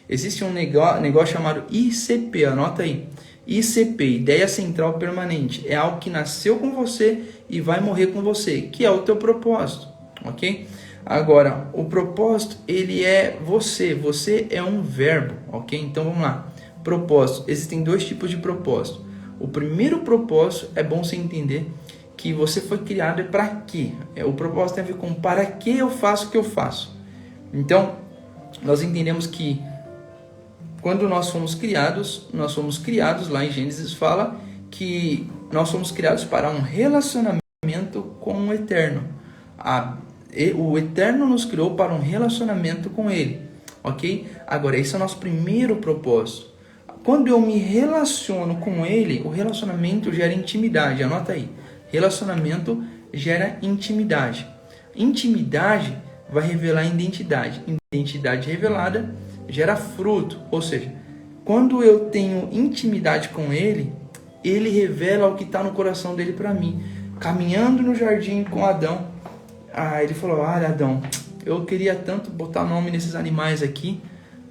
Existe um negócio chamado ICP, anota aí. ICP, Ideia Central Permanente. É algo que nasceu com você e vai morrer com você, que é o teu propósito, ok? Agora, o propósito, ele é você. Você é um verbo, ok? Então, vamos lá. Propósito. Existem dois tipos de propósito. O primeiro propósito, é bom você entender que você foi criado para quê? O propósito tem a ver com para que eu faço o que eu faço. Então, nós entendemos que quando nós fomos criados, lá em Gênesis fala que nós somos criados para um relacionamento com o Eterno. O Eterno nos criou para um relacionamento com Ele, ok? Agora, esse é o nosso primeiro propósito. Quando eu me relaciono com Ele, o relacionamento gera intimidade, anota aí. Relacionamento gera intimidade. Intimidade vai revelar identidade. Identidade revelada gera fruto. Ou seja, quando eu tenho intimidade com Ele, Ele revela o que está no coração dele para mim. Caminhando no jardim com Adão, ele falou: olha, Adão, eu queria tanto botar nome nesses animais aqui.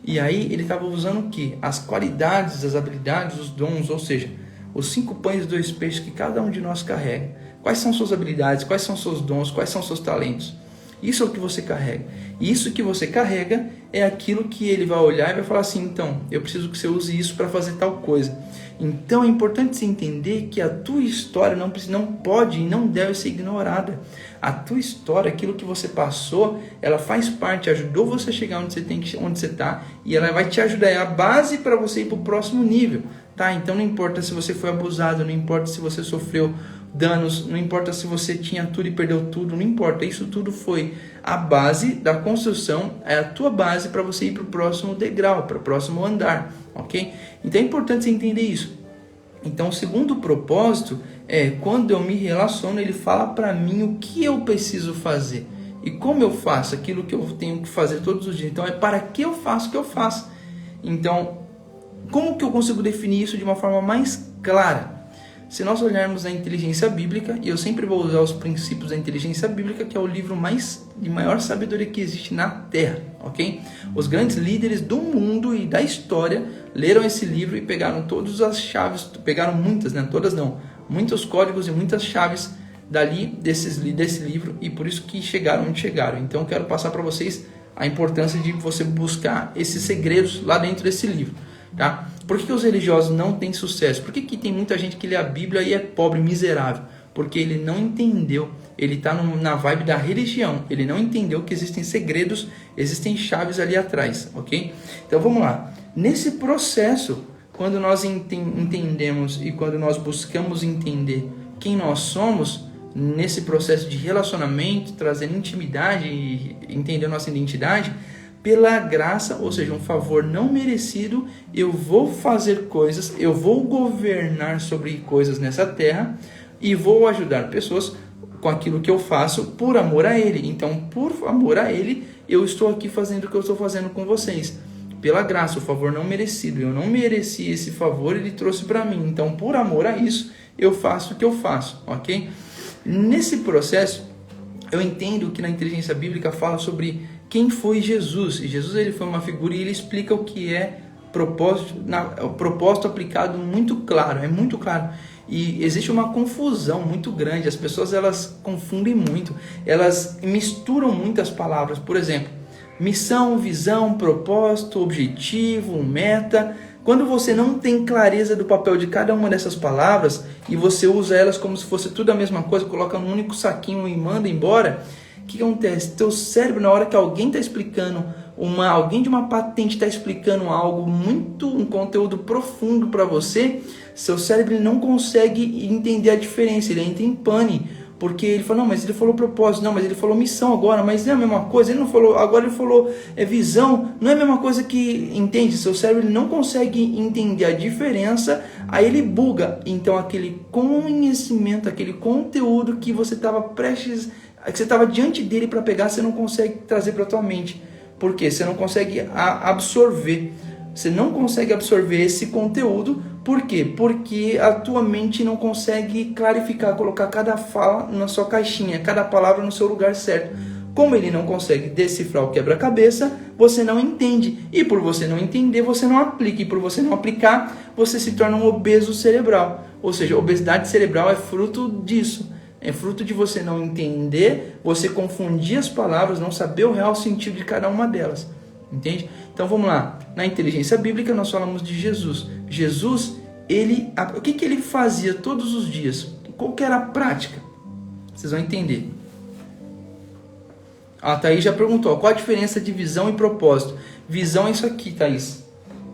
E aí ele estava usando o quê? As qualidades, as habilidades, os dons, ou seja, os 5 pães e 2 peixes que cada um de nós carrega. Quais são suas habilidades? Quais são seus dons? Quais são seus talentos? Isso é o que você carrega. E isso que você carrega é aquilo que ele vai olhar e vai falar assim: então, eu preciso que você use isso para fazer tal coisa. Então é importante você entender que a tua história não pode e não deve ser ignorada. A tua história, aquilo que você passou, ela faz parte, ajudou você a chegar onde você está, e ela vai te ajudar, é a base para você ir para o próximo nível. Tá? Então não importa se você foi abusado, não importa se você sofreu danos, não importa se você tinha tudo e perdeu tudo, não importa, isso tudo foi a base da construção, é a tua base para você ir para o próximo degrau, para o próximo andar, ok? Então é importante você entender isso. Então o segundo propósito é, quando eu me relaciono, ele fala para mim o que eu preciso fazer e como eu faço aquilo que eu tenho que fazer todos os dias. Então é para que eu faço o que eu faço. Então, como que eu consigo definir isso de uma forma mais clara? Se nós olharmos na inteligência bíblica, e eu sempre vou usar os princípios da inteligência bíblica, que é o livro de maior sabedoria que existe na Terra, ok? Os grandes líderes do mundo e da história leram esse livro e pegaram todas as chaves, pegaram muitas, né? Todas não, muitos códigos e muitas chaves dali desse livro, e por isso que chegaram onde chegaram. Então eu quero passar para vocês a importância de você buscar esses segredos lá dentro desse livro. Tá? Por que os religiosos não têm sucesso? Por que tem muita gente que lê a Bíblia e é pobre, miserável? Porque ele não entendeu, ele está na vibe da religião, ele não entendeu que existem segredos, existem chaves ali atrás, ok? Então vamos lá, nesse processo, quando nós entendemos e quando nós buscamos entender quem nós somos, nesse processo de relacionamento, trazendo intimidade e entender nossa identidade, pela graça, ou seja, um favor não merecido, eu vou fazer coisas, eu vou governar sobre coisas nessa terra e vou ajudar pessoas com aquilo que eu faço por amor a Ele. Então, por amor a Ele, eu estou aqui fazendo o que eu estou fazendo com vocês. Pela graça, o favor não merecido. Eu não mereci esse favor, Ele trouxe para mim. Então, por amor a isso, eu faço o que eu faço, ok? Nesse processo, eu entendo que na inteligência bíblica fala sobre quem foi Jesus. E Jesus, ele foi uma figura e ele explica o que é propósito aplicado muito claro, é muito claro. E existe uma confusão muito grande, as pessoas elas confundem muito, elas misturam muitas palavras. Por exemplo, missão, visão, propósito, objetivo, meta. Quando você não tem clareza do papel de cada uma dessas palavras e você usa elas como se fosse tudo a mesma coisa, coloca num único saquinho e manda embora, o que acontece? Teu cérebro, na hora que alguém está explicando, alguém de uma patente está explicando algo um conteúdo profundo para você, seu cérebro não consegue entender a diferença, ele entra em pane, porque ele fala, não, mas ele falou propósito, não, mas ele falou missão agora, mas não é a mesma coisa, ele não falou, agora ele falou visão, não é a mesma coisa que, entende? Seu cérebro ele não consegue entender a diferença, aí ele buga, então aquele conhecimento, aquele conteúdo que você estava prestes, que você estava diante dele para pegar, você não consegue trazer para a tua mente. Por quê? Você não consegue absorver. Você não consegue absorver esse conteúdo. Por quê? Porque a tua mente não consegue clarificar, colocar cada fala na sua caixinha, cada palavra no seu lugar certo. Como ele não consegue decifrar o quebra-cabeça, você não entende. E por você não entender, você não aplica. E por você não aplicar, você se torna um obeso cerebral. Ou seja, obesidade cerebral é fruto disso. É fruto de você não entender, você confundir as palavras, não saber o real sentido de cada uma delas. Entende? Então vamos lá. Na inteligência bíblica nós falamos de Jesus. Jesus, o que ele fazia todos os dias? Qual que era a prática? Vocês vão entender. A Thaís já perguntou, qual a diferença de visão e propósito? Visão é isso aqui, Thaís.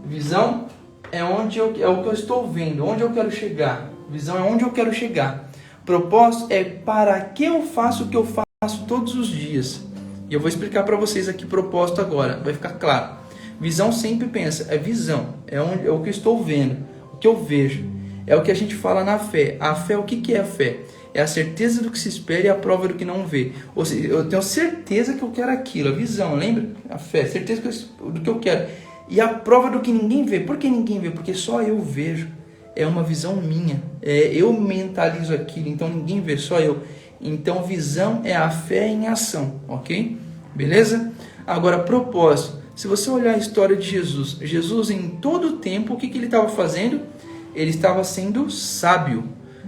Visão é o que eu estou vendo, onde eu quero chegar. Visão é onde eu quero chegar. Propósito é para que eu faço o que eu faço todos os dias. E eu vou explicar para vocês aqui propósito agora, vai ficar claro. Visão sempre pensa, é visão, é o que eu estou vendo, o que eu vejo. É o que a gente fala na fé. A fé, o que é a fé? É a certeza do que se espera e a prova do que não vê. Ou seja, eu tenho certeza que eu quero aquilo, a visão, lembra? A fé, certeza do que eu quero. E a prova do que ninguém vê. Por que ninguém vê? Porque só eu vejo. É uma visão minha, eu mentalizo aquilo, então ninguém vê, só eu. Então visão é a fé em ação, ok? Beleza? Agora propósito, se você olhar a história de Jesus em todo o tempo, o que ele estava fazendo? Ele estava sendo sábio,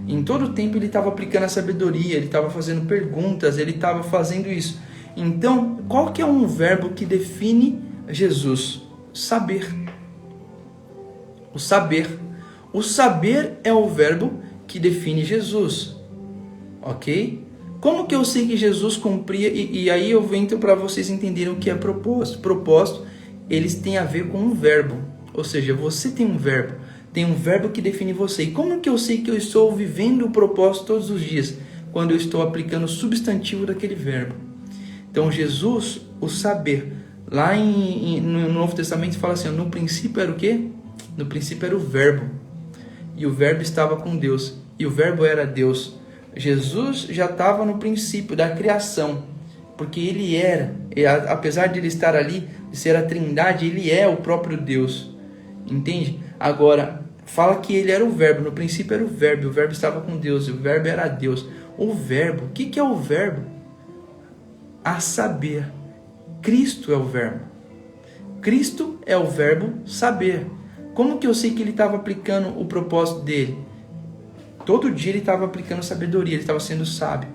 em todo o tempo ele estava aplicando a sabedoria, ele estava fazendo perguntas, ele estava fazendo isso. Então, qual que é um verbo que define Jesus? Saber. O saber. O saber é o verbo que define Jesus, ok? Como que eu sei que Jesus cumpria? E aí eu venho para vocês entenderem o que é propósito. Propósito, eles têm a ver com um verbo, ou seja, você tem um verbo que define você. E como que eu sei que eu estou vivendo o propósito todos os dias? Quando eu estou aplicando o substantivo daquele verbo. Então Jesus, o saber, lá no Novo Testamento fala assim, no princípio era o quê? No princípio era o verbo. E o verbo estava com Deus. E o verbo era Deus. Jesus já estava no princípio da criação. Porque ele era, apesar de ele estar ali, de ser a trindade, ele é o próprio Deus. Entende? Agora, fala que ele era o verbo. No princípio era o verbo estava com Deus. E o verbo era Deus. O verbo, o que é o verbo? A saber. Cristo é o verbo. Cristo é o verbo saber. Como que eu sei que ele estava aplicando o propósito dele? Todo dia ele estava aplicando sabedoria, ele estava sendo sábio.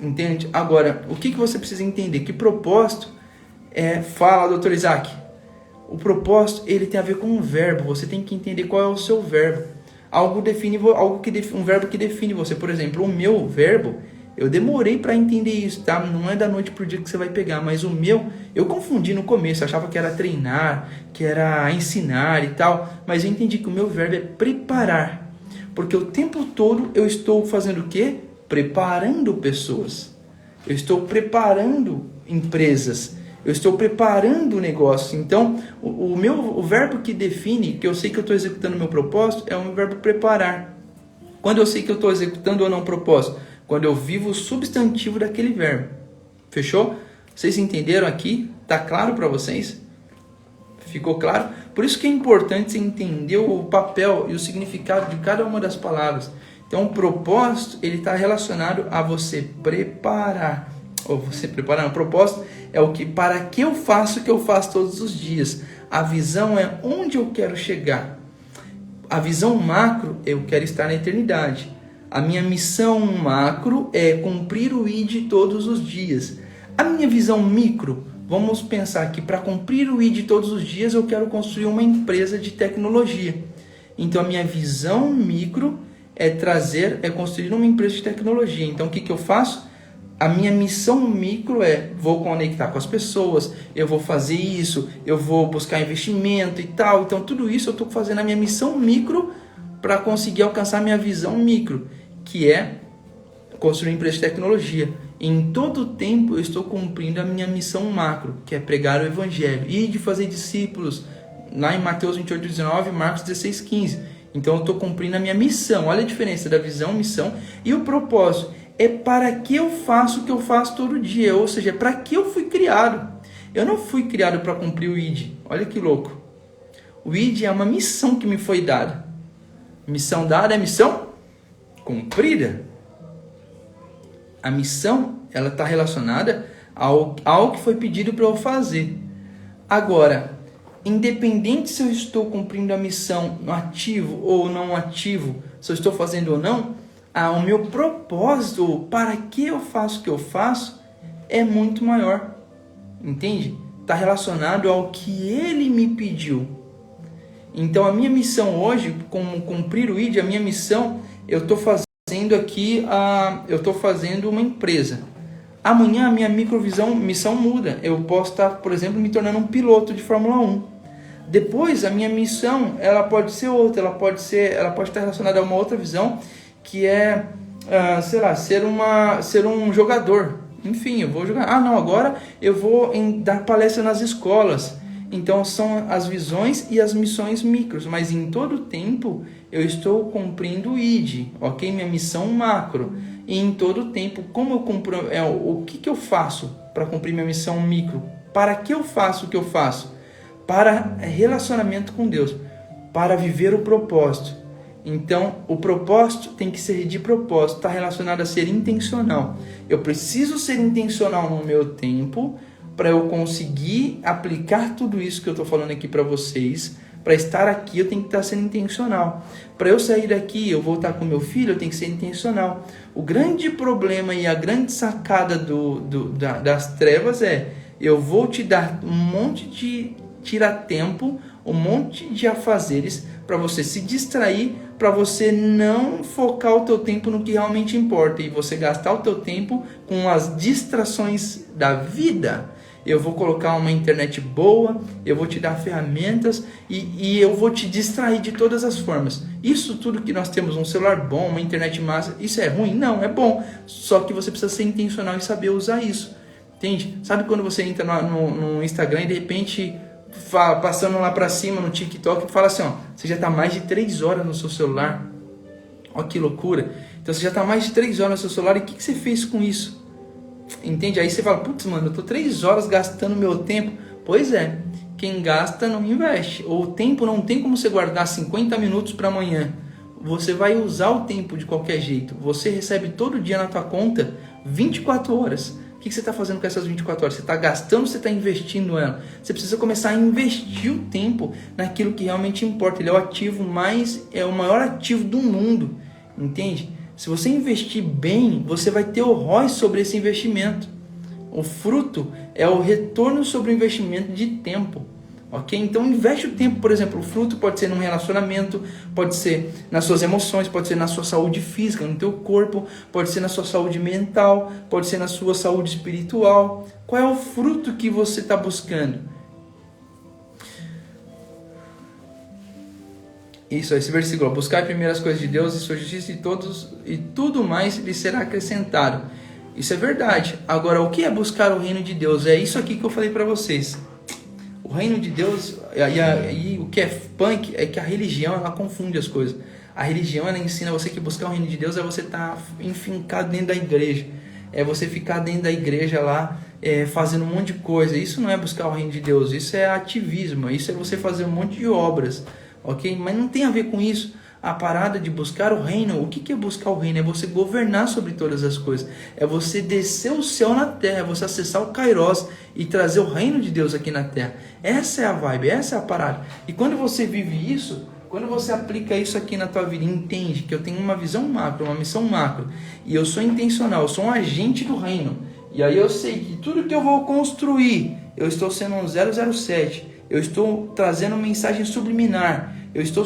Entende? Agora, o que você precisa entender? Que propósito fala, Dr. Isaac? O propósito, ele tem a ver com um verbo. Você tem que entender qual é o seu verbo. Um verbo que define você. Por exemplo, o meu verbo, eu demorei para entender isso, tá? Não é da noite pro dia que você vai pegar, mas o meu, eu confundi no começo, achava que era treinar, que era ensinar e tal, mas eu entendi que o meu verbo é preparar, porque o tempo todo eu estou fazendo o quê? Preparando pessoas, eu estou preparando empresas, eu estou preparando negócios. Então, o verbo que define, que eu sei que eu estou executando o meu propósito, é o verbo preparar. Quando eu sei que eu estou executando ou não o propósito? Quando eu vivo o substantivo daquele verbo. Fechou? Vocês entenderam aqui? Tá claro para vocês? Ficou claro? Por isso que é importante você entender o papel e o significado de cada uma das palavras. Então, o propósito, ele está relacionado a você preparar. Ou você preparar. O propósito é o que, para que eu faço o que eu faço todos os dias. A visão é onde eu quero chegar. a visão macro, eu quero estar na eternidade. A minha missão macro é cumprir o ID todos os dias. A minha visão micro, vamos pensar que para cumprir o ID todos os dias eu quero construir uma empresa de tecnologia. Então a minha visão micro é construir uma empresa de tecnologia. Então o que eu faço? A minha missão micro vou conectar com as pessoas, eu vou fazer isso, eu vou buscar investimento e tal. Então tudo isso eu estou fazendo a minha missão micro para conseguir alcançar a minha visão micro, que é construir uma empresa de tecnologia. Em todo o tempo eu estou cumprindo a minha missão macro, que é pregar o evangelho e de fazer discípulos, lá em Mateus 28:19, Marcos 16:15. Então eu estou cumprindo a minha missão. Olha a diferença da visão, missão e o propósito. É para que eu faço o que eu faço todo dia, ou seja, é para que eu fui criado. Eu não fui criado para cumprir o ID. Olha que louco. O ID é uma missão que me foi dada. Missão dada é missão cumprida. A missão, ela está relacionada ao que foi pedido para eu fazer. Agora, independente se eu estou cumprindo a missão no ativo ou não ativo, se eu estou fazendo ou não, o meu propósito, para que eu faço o que eu faço, é muito maior. Entende? Está relacionado ao que ele me pediu. Então a minha missão hoje, como cumprir o ID, a minha missão, eu estou fazendo aqui, eu estou fazendo uma empresa. Amanhã a minha missão muda. Eu posso estar, por exemplo, me tornando um piloto de Fórmula 1. Depois a minha missão, ela pode ser outra, ela pode estar relacionada a uma outra visão, que é, ser um jogador. Enfim, eu vou jogar. Agora eu vou dar palestra nas escolas. Então são as visões e as missões micros, mas em todo o tempo eu estou cumprindo o ID, ok? Minha missão macro. E em todo o tempo, como eu cumpro, o que eu faço para cumprir minha missão micro? Para que eu faço o que eu faço? Para relacionamento com Deus, para viver o propósito. Então, o propósito tem que ser de propósito, está relacionado a ser intencional. Eu preciso ser intencional no meu tempo para eu conseguir aplicar tudo isso que eu estou falando aqui para vocês. Para estar aqui, eu tenho que estar sendo intencional. Para eu sair daqui, eu voltar com meu filho, eu tenho que ser intencional. O grande problema e a grande sacada das trevas eu vou te dar um monte de tira-tempo, um monte de afazeres para você se distrair, para você não focar o teu tempo no que realmente importa e você gastar o teu tempo com as distrações da vida. Eu vou colocar uma internet boa, eu vou te dar ferramentas e eu vou te distrair de todas as formas. Isso tudo que nós temos, um celular bom, uma internet massa, isso é ruim? Não, é bom. Só que você precisa ser intencional e saber usar isso. Entende? Sabe quando você entra no Instagram e de repente, passando lá pra cima no TikTok, fala assim, você já tá mais de 3 horas no seu celular. Ó que loucura. Então você já tá mais de 3 horas no seu celular e o que você fez com isso? Entende? Aí você fala, putz, mano, eu tô 3 horas gastando meu tempo. Pois é, quem gasta não investe. O tempo não tem como você guardar 50 minutos para amanhã. Você vai usar o tempo de qualquer jeito. Você recebe todo dia na tua conta 24 horas. O que você está fazendo com essas 24 horas? Você está gastando ou você está investindo ela? Você precisa começar a investir o tempo naquilo que realmente importa. Ele é o maior ativo do mundo. Entende? Se você investir bem, você vai ter o ROI sobre esse investimento. O fruto é o retorno sobre o investimento de tempo. Ok? Então investe o tempo, por exemplo, o fruto pode ser num relacionamento, pode ser nas suas emoções, pode ser na sua saúde física, no teu corpo, pode ser na sua saúde mental, pode ser na sua saúde espiritual. Qual é o fruto que você está buscando? Isso, esse versículo, buscar primeiro as coisas de Deus e sua justiça e tudo mais lhe será acrescentado. Isso é verdade. Agora, o que é buscar o reino de Deus? É isso aqui que eu falei para vocês. O reino de Deus, e o que é punk é que a religião, ela confunde as coisas. A religião, ela ensina você que buscar o reino de Deus é você estar enfincado dentro da igreja. É você ficar dentro da igreja lá, fazendo um monte de coisa. Isso não é buscar o reino de Deus, isso é ativismo, isso é você fazer um monte de obras. Ok? Mas não tem a ver com isso. A parada de buscar o reino, o que é buscar o reino? É você governar sobre todas as coisas. É você descer o céu na terra, é você acessar o Kairos e trazer o reino de Deus aqui na terra. Essa é a vibe, essa é a parada. E quando você vive isso, Quando você aplica isso aqui na tua vida e entende que eu tenho uma visão macro, uma missão macro, e eu sou intencional, eu sou um agente do reino, e aí eu sei que tudo que eu vou construir, eu estou sendo um 007, eu estou trazendo mensagem subliminar, eu estou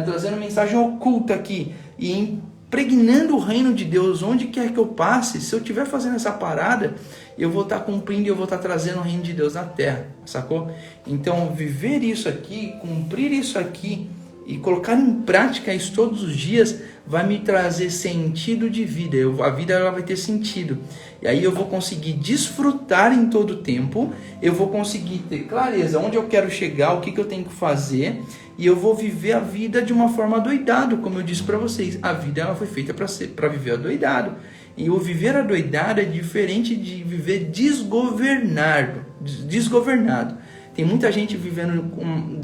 trazendo mensagem oculta aqui, e impregnando o reino de Deus onde quer que eu passe. Se eu estiver fazendo essa parada, eu vou estar cumprindo e eu vou estar trazendo o reino de Deus na terra, sacou? Então, viver isso aqui, cumprir isso aqui e colocar em prática isso todos os dias vai me trazer sentido de vida. A vida ela vai ter sentido. E aí eu vou conseguir desfrutar em todo o tempo, eu vou conseguir ter clareza onde eu quero chegar, o que eu tenho que fazer, e eu vou viver a vida de uma forma adoidado, como eu disse para vocês. A vida ela foi feita para viver adoidado. E o viver adoidado é diferente de viver desgovernado. Tem muita gente vivendo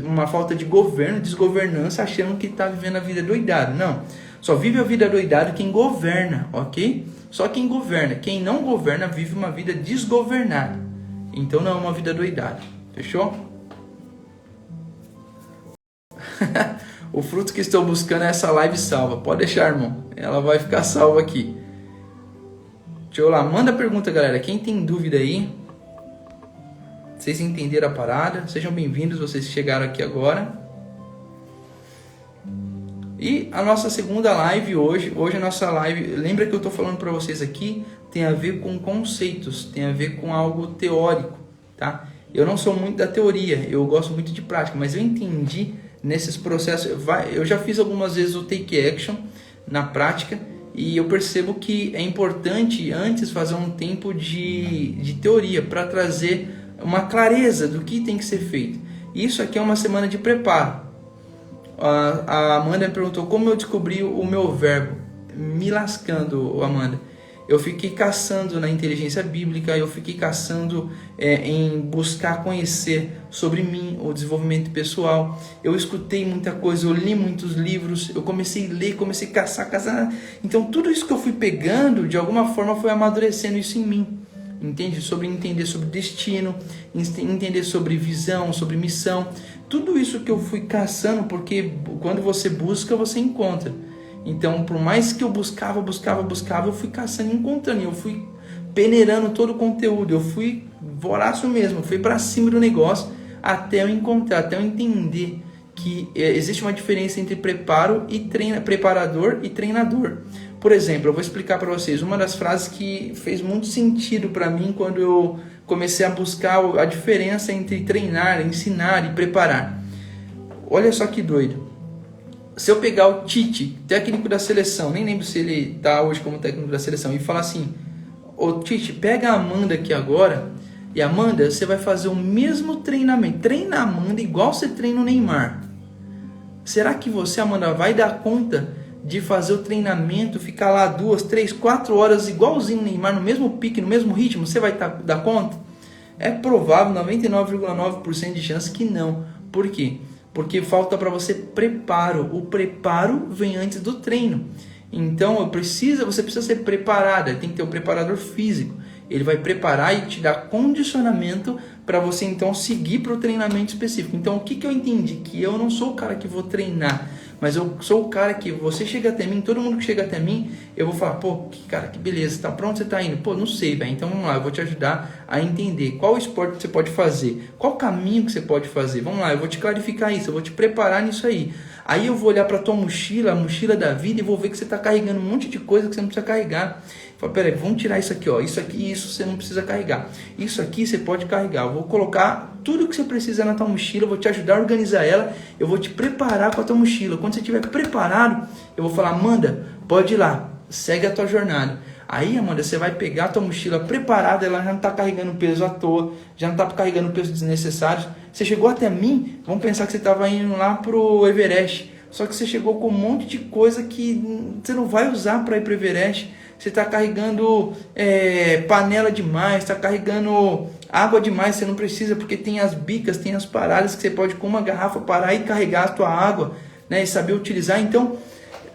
uma falta de governo, desgovernança, achando que está vivendo a vida doidado. Não, só vive a vida doidado quem governa, ok? Só quem governa. Quem não governa vive uma vida desgovernada. Então não é uma vida doidada. Fechou? O fruto que estou buscando é essa live salva. Pode deixar, irmão. Ela vai ficar salva aqui. Deixa eu lá. Manda pergunta, galera. Quem tem dúvida aí? Vocês entenderam a parada? Sejam bem-vindos, vocês chegaram aqui agora. E a nossa segunda live hoje a nossa live, lembra que eu estou falando para vocês aqui, tem a ver com conceitos, tem a ver com algo teórico, tá? Eu não sou muito da teoria, eu gosto muito de prática, mas eu entendi nesses processos, eu já fiz algumas vezes o take action na prática, e eu percebo que é importante antes fazer um tempo de teoria para trazer uma clareza do que tem que ser feito. Isso aqui é uma semana de preparo. A Amanda me perguntou como eu descobri o meu verbo. Me lascando, Amanda. Eu fiquei caçando na inteligência bíblica, eu fiquei caçando em buscar conhecer sobre mim, o desenvolvimento pessoal. Eu escutei muita coisa, eu li muitos livros, eu comecei a ler, comecei a caçar. Então tudo isso que eu fui pegando, de alguma forma foi amadurecendo isso em mim. Entende? Entender sobre destino, entender sobre visão, sobre missão. Tudo isso que eu fui caçando, porque quando você busca, você encontra. Então, por mais que eu buscava, eu fui caçando e encontrando. Eu fui peneirando todo o conteúdo. Eu fui voraço mesmo, eu fui para cima do negócio até eu encontrar, até eu entender que existe uma diferença entre preparador e treinador. Por exemplo, eu vou explicar para vocês uma das frases que fez muito sentido para mim quando eu comecei a buscar a diferença entre treinar, ensinar e preparar. Olha só que doido. Se eu pegar o Tite, técnico da seleção, nem lembro se ele está hoje como técnico da seleção, e falar assim: ô Tite, pega a Amanda aqui agora, e Amanda, você vai fazer o mesmo treinamento. Treina a Amanda igual você treina o Neymar. Será que você, Amanda, vai dar conta de fazer o treinamento, ficar lá 2, 3, 4 horas igualzinho o Neymar, no mesmo pique, no mesmo ritmo? Você vai dar conta? É provável, 99,9% de chance que não. Por quê? Porque falta para você preparo. O preparo vem antes do treino. Então você precisa ser preparada. Tem que ter um preparador físico. Ele vai preparar e te dar condicionamento para você então seguir para o treinamento específico. Então o que eu entendi? Que eu não sou o cara que vou treinar, mas eu sou o cara que você chega até mim, todo mundo que chega até mim, eu vou falar: pô, cara, que beleza, tá pronto, você tá indo? Pô, não sei, velho. Então vamos lá, eu vou te ajudar a entender qual esporte você pode fazer, qual caminho que você pode fazer. Vamos lá, eu vou te clarificar isso, eu vou te preparar nisso aí. Aí eu vou olhar para tua mochila, a mochila da vida, e vou ver que você tá carregando um monte de coisa que você não precisa carregar. Fala: peraí, vamos tirar isso aqui, ó. Isso aqui, isso você não precisa carregar. Isso aqui você pode carregar. Eu vou colocar tudo que você precisa na tua mochila, eu vou te ajudar a organizar ela, eu vou te preparar com a tua mochila. Quando você estiver preparado, eu vou falar: Amanda, pode ir lá, segue a tua jornada. Aí, Amanda, você vai pegar a tua mochila preparada, ela já não está carregando peso à toa, já não está carregando peso desnecessário. Você chegou até mim, vamos pensar que você estava indo lá pro Everest, só que você chegou com um monte de coisa que você não vai usar para ir pro Everest. Você está carregando panela demais, está carregando água demais, você não precisa, porque tem as bicas, tem as paradas que você pode com uma garrafa parar e carregar a tua água, né, e saber utilizar. Então,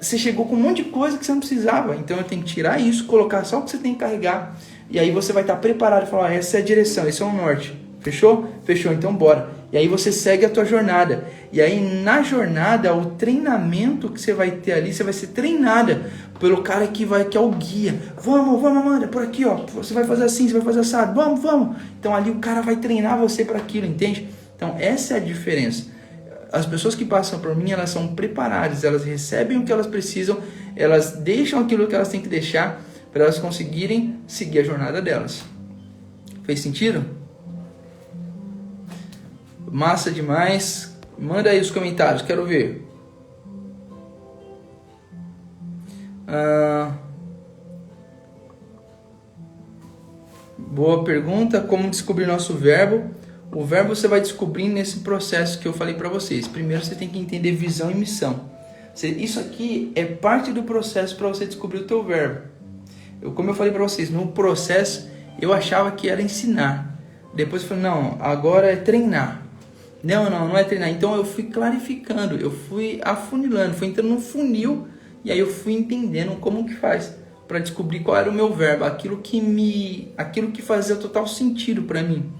você chegou com um monte de coisa que você não precisava. Então, eu tenho que tirar isso, colocar só o que você tem que carregar. E aí você vai estar preparado e falar: essa é a direção, esse é o norte. Fechou? Fechou, então bora. E aí você segue a tua jornada. E aí na jornada, o treinamento que você vai ter ali, você vai ser treinada pelo cara que é o guia. Vamos, Amanda, por aqui, ó. Você vai fazer assim, você vai fazer assado. Vamos. Então ali o cara vai treinar você para aquilo, entende? Então essa é a diferença. As pessoas que passam por mim, elas são preparadas, elas recebem o que elas precisam, elas deixam aquilo que elas têm que deixar para elas conseguirem seguir a jornada delas. Fez sentido? Massa demais. Manda aí os comentários, quero ver. Boa pergunta. Como descobrir nosso verbo? O verbo você vai descobrir nesse processo que eu falei para vocês. Primeiro você tem que entender visão e missão. Isso aqui é parte do processo para você descobrir o teu verbo. Como eu falei para vocês, no processo eu achava que era ensinar. Depois eu falei, não, agora é treinar. Não é treinar. Então eu fui clarificando, eu fui afunilando, fui entrando no funil e aí eu fui entendendo como que faz para descobrir qual era o meu verbo, aquilo que fazia total sentido para mim.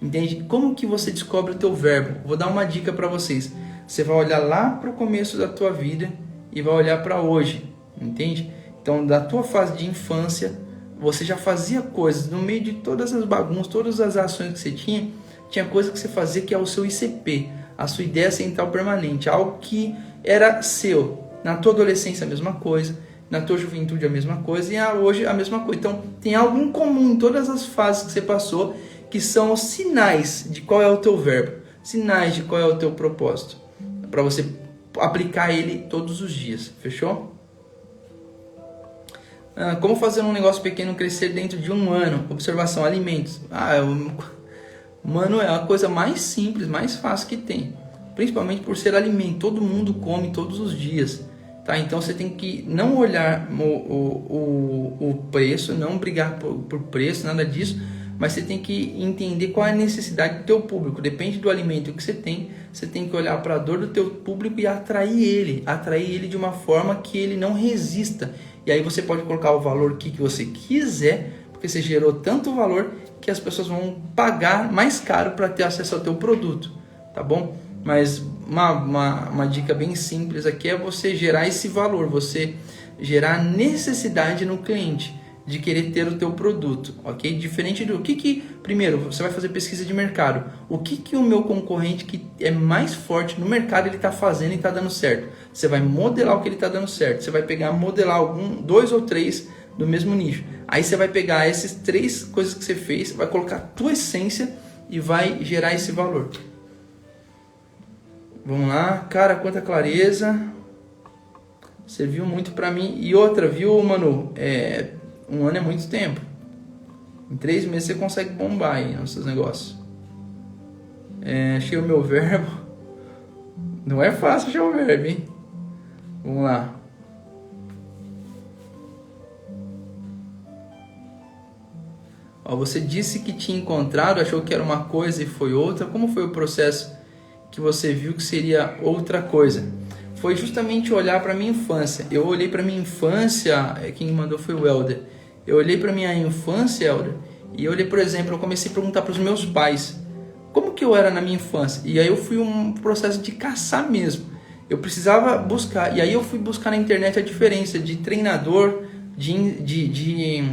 Entende? Como que você descobre o teu verbo? Vou dar uma dica para vocês. Você vai olhar lá para o começo da tua vida e vai olhar para hoje, entende? Então, da tua fase de infância, você já fazia coisas no meio de todas as bagunças, todas as ações que você tinha coisa que você fazia que é o seu ICP, a sua ideia central permanente, algo que era seu. Na tua adolescência a mesma coisa, na tua juventude a mesma coisa e hoje a mesma coisa. Então, tem algo em comum em todas as fases que você passou, que são os sinais de qual é o teu verbo, sinais de qual é o teu propósito, para você aplicar ele todos os dias, fechou? Como fazer um negócio pequeno crescer dentro de um ano? Observação, alimentos. Mano, é a coisa mais simples, mais fácil que tem, principalmente por ser alimento, todo mundo come todos os dias, tá? Então você tem que não olhar o preço, não brigar por preço, nada disso, mas você tem que entender qual é a necessidade do teu público. Depende do alimento que você tem que olhar para a dor do teu público e atrair ele de uma forma que ele não resista. E aí você pode colocar o valor que você quiser, porque você gerou tanto valor que as pessoas vão pagar mais caro para ter acesso ao teu produto, tá bom? Mas uma dica bem simples aqui é você gerar esse valor, você gerar necessidade no cliente de querer ter o teu produto, ok? Diferente do primeiro, você vai fazer pesquisa de mercado. O que o meu concorrente que é mais forte no mercado ele está fazendo e está dando certo? Você vai modelar o que ele está dando certo. Você vai modelar dois ou três do mesmo nicho. Aí você vai pegar essas três coisas que você fez, vai colocar a tua essência e vai gerar esse valor. Vamos lá, cara, quanta clareza. Serviu muito para mim. E outra, viu, Manu? Um ano é muito tempo. Em 3 meses você consegue bombar aí nos seus negócios. Achei o meu verbo. Não é fácil achar o verbo, hein? Vamos lá. Você disse que tinha encontrado, achou que era uma coisa e foi outra. Como foi o processo que você viu que seria outra coisa? Foi justamente olhar para minha infância. Eu olhei para minha infância, quem mandou foi o Helder. Eu olhei para minha infância, Helder, e eu olhei, por exemplo, eu comecei a perguntar para os meus pais como que eu era na minha infância. E aí eu fui um processo de caçar mesmo. Eu precisava buscar, e aí eu fui buscar na internet a diferença de treinador, de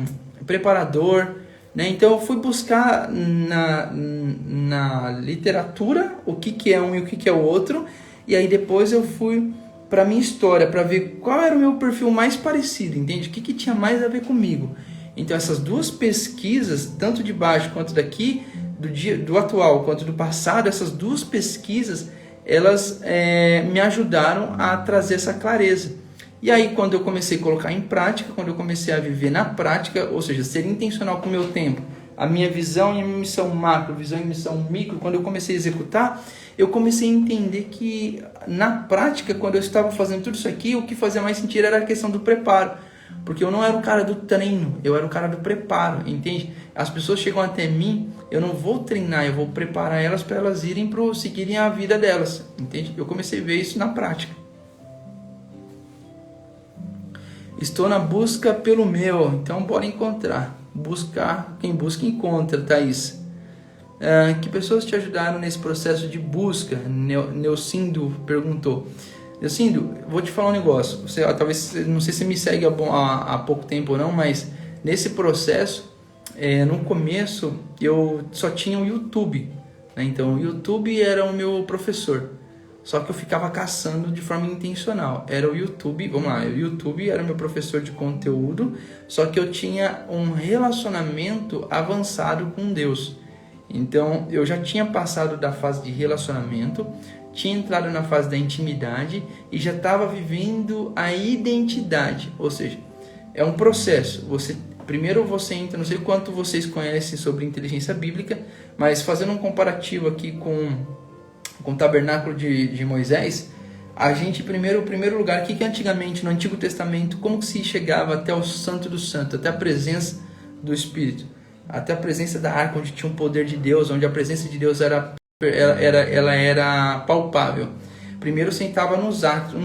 preparador, né? Então eu fui buscar na literatura o que é um e o que é o outro, e aí depois eu fui para minha história, para ver qual era o meu perfil mais parecido, entende? O que tinha mais a ver comigo. Então essas duas pesquisas, tanto de baixo quanto daqui, do atual quanto do passado, essas duas pesquisas, elas me ajudaram a trazer essa clareza. E aí quando eu comecei a colocar em prática, quando eu comecei a viver na prática, ou seja, ser intencional com o meu tempo, a minha visão e a minha missão macro, visão e missão micro, quando eu comecei a executar, eu comecei a entender que na prática, quando eu estava fazendo tudo isso aqui, o que fazia mais sentido era a questão do preparo. Porque eu não era o cara do treino, eu era o cara do preparo, entende? As pessoas chegam até mim, eu não vou treinar, eu vou preparar elas para elas seguirem a vida delas, entende? Eu comecei a ver isso na prática. Estou na busca pelo meu, então bora encontrar. Buscar, quem busca encontra, Thaís. Que pessoas te ajudaram nesse processo de busca? Neucindo perguntou. Neucindo, vou te falar um negócio. Você, talvez, não sei se você me segue há pouco tempo ou não, mas nesse processo, no começo, eu só tinha o YouTube. Né? Então, o YouTube era o meu professor. Só que eu ficava caçando de forma intencional. Era o YouTube, vamos lá, o YouTube era meu professor de conteúdo, só que eu tinha um relacionamento avançado com Deus. Então, eu já tinha passado da fase de relacionamento, tinha entrado na fase da intimidade e já estava vivendo a identidade. Ou seja, é um processo. Primeiro você entra, não sei quanto vocês conhecem sobre inteligência bíblica, mas fazendo um comparativo aqui com o tabernáculo de Moisés, a gente, o primeiro lugar, que antigamente no Antigo Testamento, como que se chegava até o Santo do Santo, até a presença do Espírito, até a presença da arca, onde tinha o poder de Deus, onde a presença de Deus era palpável. Primeiro você entrava no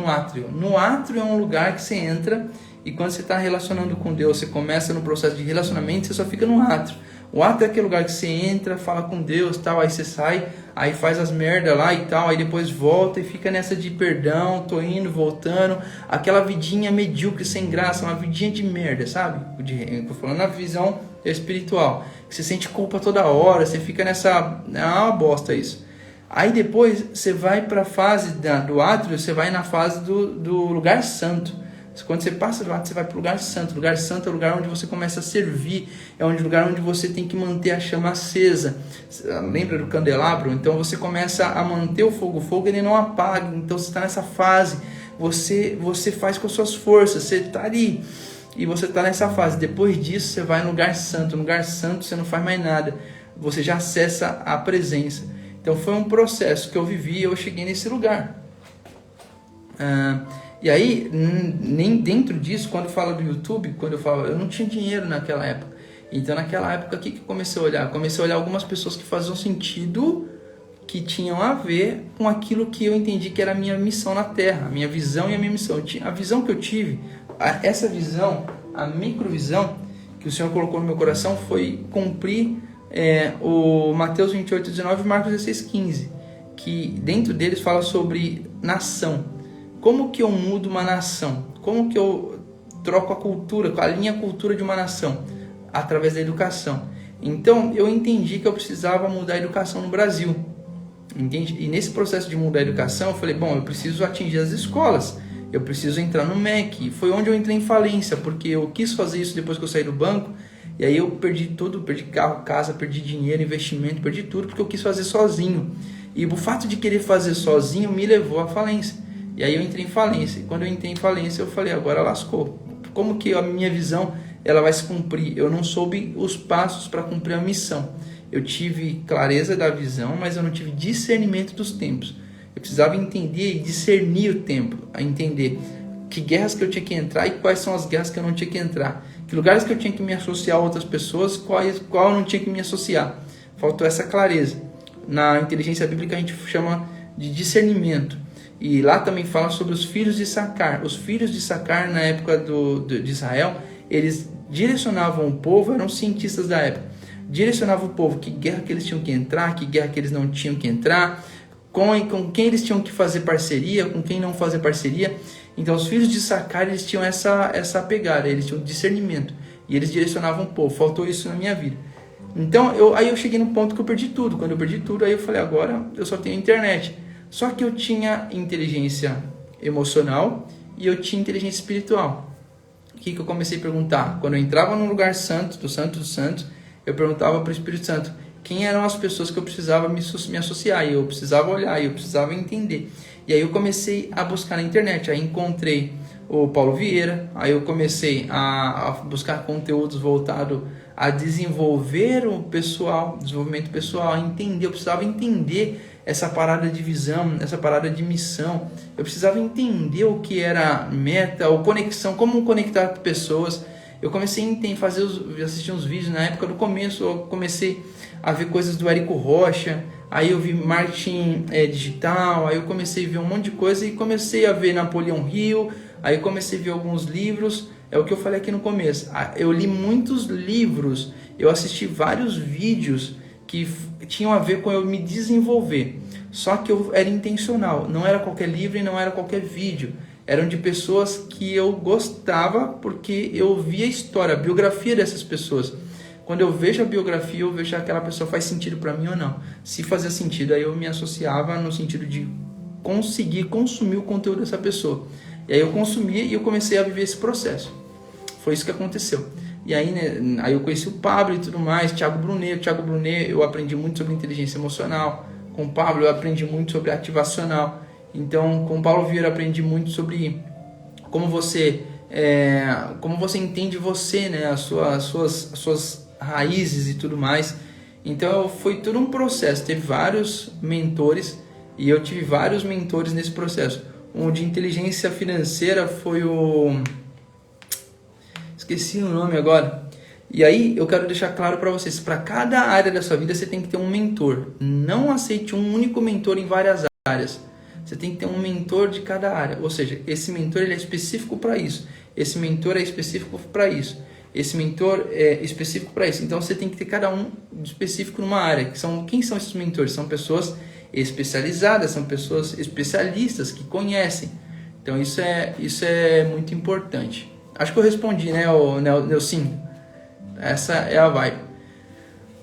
átrio. No átrio é um lugar que você entra e quando você está relacionando com Deus, você começa no processo de relacionamento, você só fica no átrio. O átrio é aquele lugar que você entra, fala com Deus, tal, aí você sai, aí faz as merdas lá e tal, aí depois volta e fica nessa de perdão, tô indo, voltando, aquela vidinha medíocre, sem graça, uma vidinha de merda, sabe? Tô falando na visão espiritual, que você sente culpa toda hora, você fica nessa, é uma bosta isso. Aí depois você vai para a fase do átrio, você vai na fase do lugar santo. Quando você passa do átrio, você vai para o lugar santo. O lugar santo é o lugar onde você começa a servir, é o lugar onde você tem que manter a chama acesa. Lembra do candelabro? Então você começa a manter o fogo ele não apaga. Então você está nessa fase, você faz com as suas forças, você está ali e você está nessa fase. Depois disso você vai no lugar santo. No lugar santo você não faz mais nada, você já acessa a presença. Então foi um processo que eu vivi e eu cheguei nesse lugar. E aí, nem dentro disso, quando eu falo do YouTube, eu não tinha dinheiro naquela época. Então naquela época, o que eu comecei a olhar? Comecei a olhar algumas pessoas que faziam sentido, que tinham a ver com aquilo que eu entendi que era a minha missão na Terra, a minha visão e a minha missão. A visão que eu tive, essa visão, a microvisão que o Senhor colocou no meu coração foi cumprir o Mateus 28:19 e Marcos 16:15, que dentro deles fala sobre nação. Como que eu mudo uma nação? Como que eu troco a cultura, alinho a cultura de uma nação? Através da educação. Então, eu entendi que eu precisava mudar a educação no Brasil. Entende? E nesse processo de mudar a educação, eu falei, bom, eu preciso atingir as escolas. Eu preciso entrar no MEC. Foi onde eu entrei em falência, porque eu quis fazer isso depois que eu saí do banco. E aí eu perdi tudo, perdi carro, casa, perdi dinheiro, investimento, perdi tudo, porque eu quis fazer sozinho. E o fato de querer fazer sozinho me levou à falência. E aí eu entrei em falência. E quando eu entrei em falência, eu falei, agora lascou. Como que a minha visão ela vai se cumprir? Eu não soube os passos para cumprir a missão. Eu tive clareza da visão, mas eu não tive discernimento dos tempos. Eu precisava entender e discernir o tempo, a entender que guerras que eu tinha que entrar e quais são as guerras que eu não tinha que entrar. Que lugares que eu tinha que me associar a outras pessoas, qual eu não tinha que me associar. Faltou essa clareza. Na inteligência bíblica a gente chama de discernimento. E lá também fala sobre os filhos de Issacar. Os filhos de Issacar, na época de Israel, eles direcionavam o povo, eram cientistas da época, direcionavam o povo que guerra que eles tinham que entrar, que guerra que eles não tinham que entrar, com quem eles tinham que fazer parceria, com quem não fazer parceria. Então os filhos de Issacar, eles tinham essa pegada, eles tinham discernimento, e eles direcionavam o povo. Faltou isso na minha vida. Então aí eu cheguei no ponto que eu perdi tudo. Quando eu perdi tudo, aí eu falei, agora eu só tenho internet. Só que eu tinha inteligência emocional e eu tinha inteligência espiritual. O que eu comecei a perguntar? Quando eu entrava num lugar santo, do Santo dos Santos, eu perguntava para o Espírito Santo quem eram as pessoas que eu precisava me associar, e eu precisava olhar, e eu precisava entender. E aí eu comecei a buscar na internet, aí encontrei o Paulo Vieira, aí eu comecei a buscar conteúdos voltados a desenvolver o pessoal, desenvolvimento pessoal, a entender, eu precisava entender essa parada de visão, essa parada de missão. Eu precisava entender o que era meta, ou conexão, como conectar pessoas. Eu comecei a assistir uns vídeos na época do começo, eu comecei a ver coisas do Érico Rocha, aí eu vi marketing digital, aí eu comecei a ver um monte de coisa e comecei a ver Napoleão Hill, aí eu comecei a ver alguns livros, é o que eu falei aqui no começo. Eu li muitos livros, eu assisti vários vídeos que tinham a ver com eu me desenvolver. Só que eu era intencional, não era qualquer livro e não era qualquer vídeo. Eram de pessoas que eu gostava porque eu via a história, a biografia dessas pessoas. Quando eu vejo a biografia, eu vejo aquela pessoa faz sentido para mim ou não. Se fazia sentido, aí eu me associava no sentido de conseguir consumir o conteúdo dessa pessoa. E aí eu consumia e eu comecei a viver esse processo. Foi isso que aconteceu. E aí, né, aí eu conheci o Pablo e tudo mais, Thiago Brunet, eu aprendi muito sobre inteligência emocional. Com o Pablo eu aprendi muito sobre ativacional. Então, com o Paulo Vieira eu aprendi muito sobre como você entende você, né, as suas raízes e tudo mais. Então, foi todo um processo. Teve vários mentores e eu tive vários mentores nesse processo. Um de inteligência financeira foi o... Esqueci o nome agora. E aí eu quero deixar claro para vocês, para cada área da sua vida você tem que ter um mentor. Não aceite um único mentor em várias áreas. Você tem que ter um mentor de cada área. Ou seja, esse mentor ele é específico para isso. Esse mentor é específico para isso. Esse mentor é específico para isso. Então você tem que ter cada um específico numa área. Quem são esses mentores? São pessoas especializadas, são pessoas especialistas que conhecem. Então isso é muito importante. Acho que eu respondi, né, Nelson? Essa é a vibe.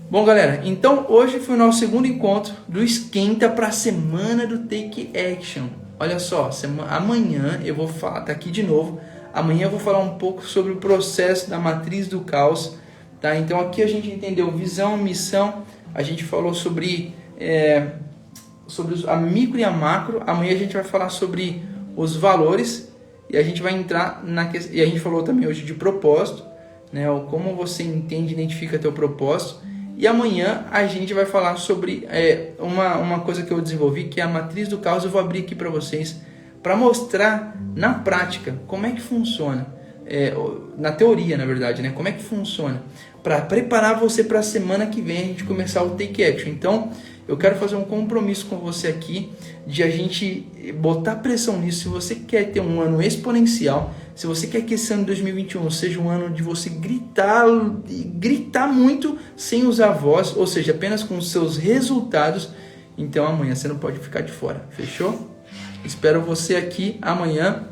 Bom, galera, então hoje foi o nosso segundo encontro do Esquenta para a semana do Take Action. Olha só, amanhã eu vou falar, tá aqui de novo. Amanhã eu vou falar um pouco sobre o processo da matriz do caos, tá? Então aqui a gente entendeu visão, missão, a gente falou sobre a micro e a macro. Amanhã a gente vai falar sobre os valores e a gente vai entrar e a gente falou também hoje de propósito, né? Como você entende, identifica teu propósito. E amanhã a gente vai falar sobre uma coisa que eu desenvolvi, que é a matriz do caos. Eu vou abrir aqui para vocês, para mostrar na prática como é que funciona, na teoria, na verdade, né? Como é que funciona, para preparar você para a semana que vem a gente começar o Take Action. Então, eu quero fazer um compromisso com você aqui, de a gente botar pressão nisso. Se você quer ter um ano exponencial, se você quer que esse ano de 2021 seja um ano de você gritar muito sem usar voz, ou seja, apenas com os seus resultados, então amanhã você não pode ficar de fora, fechou? Espero você aqui amanhã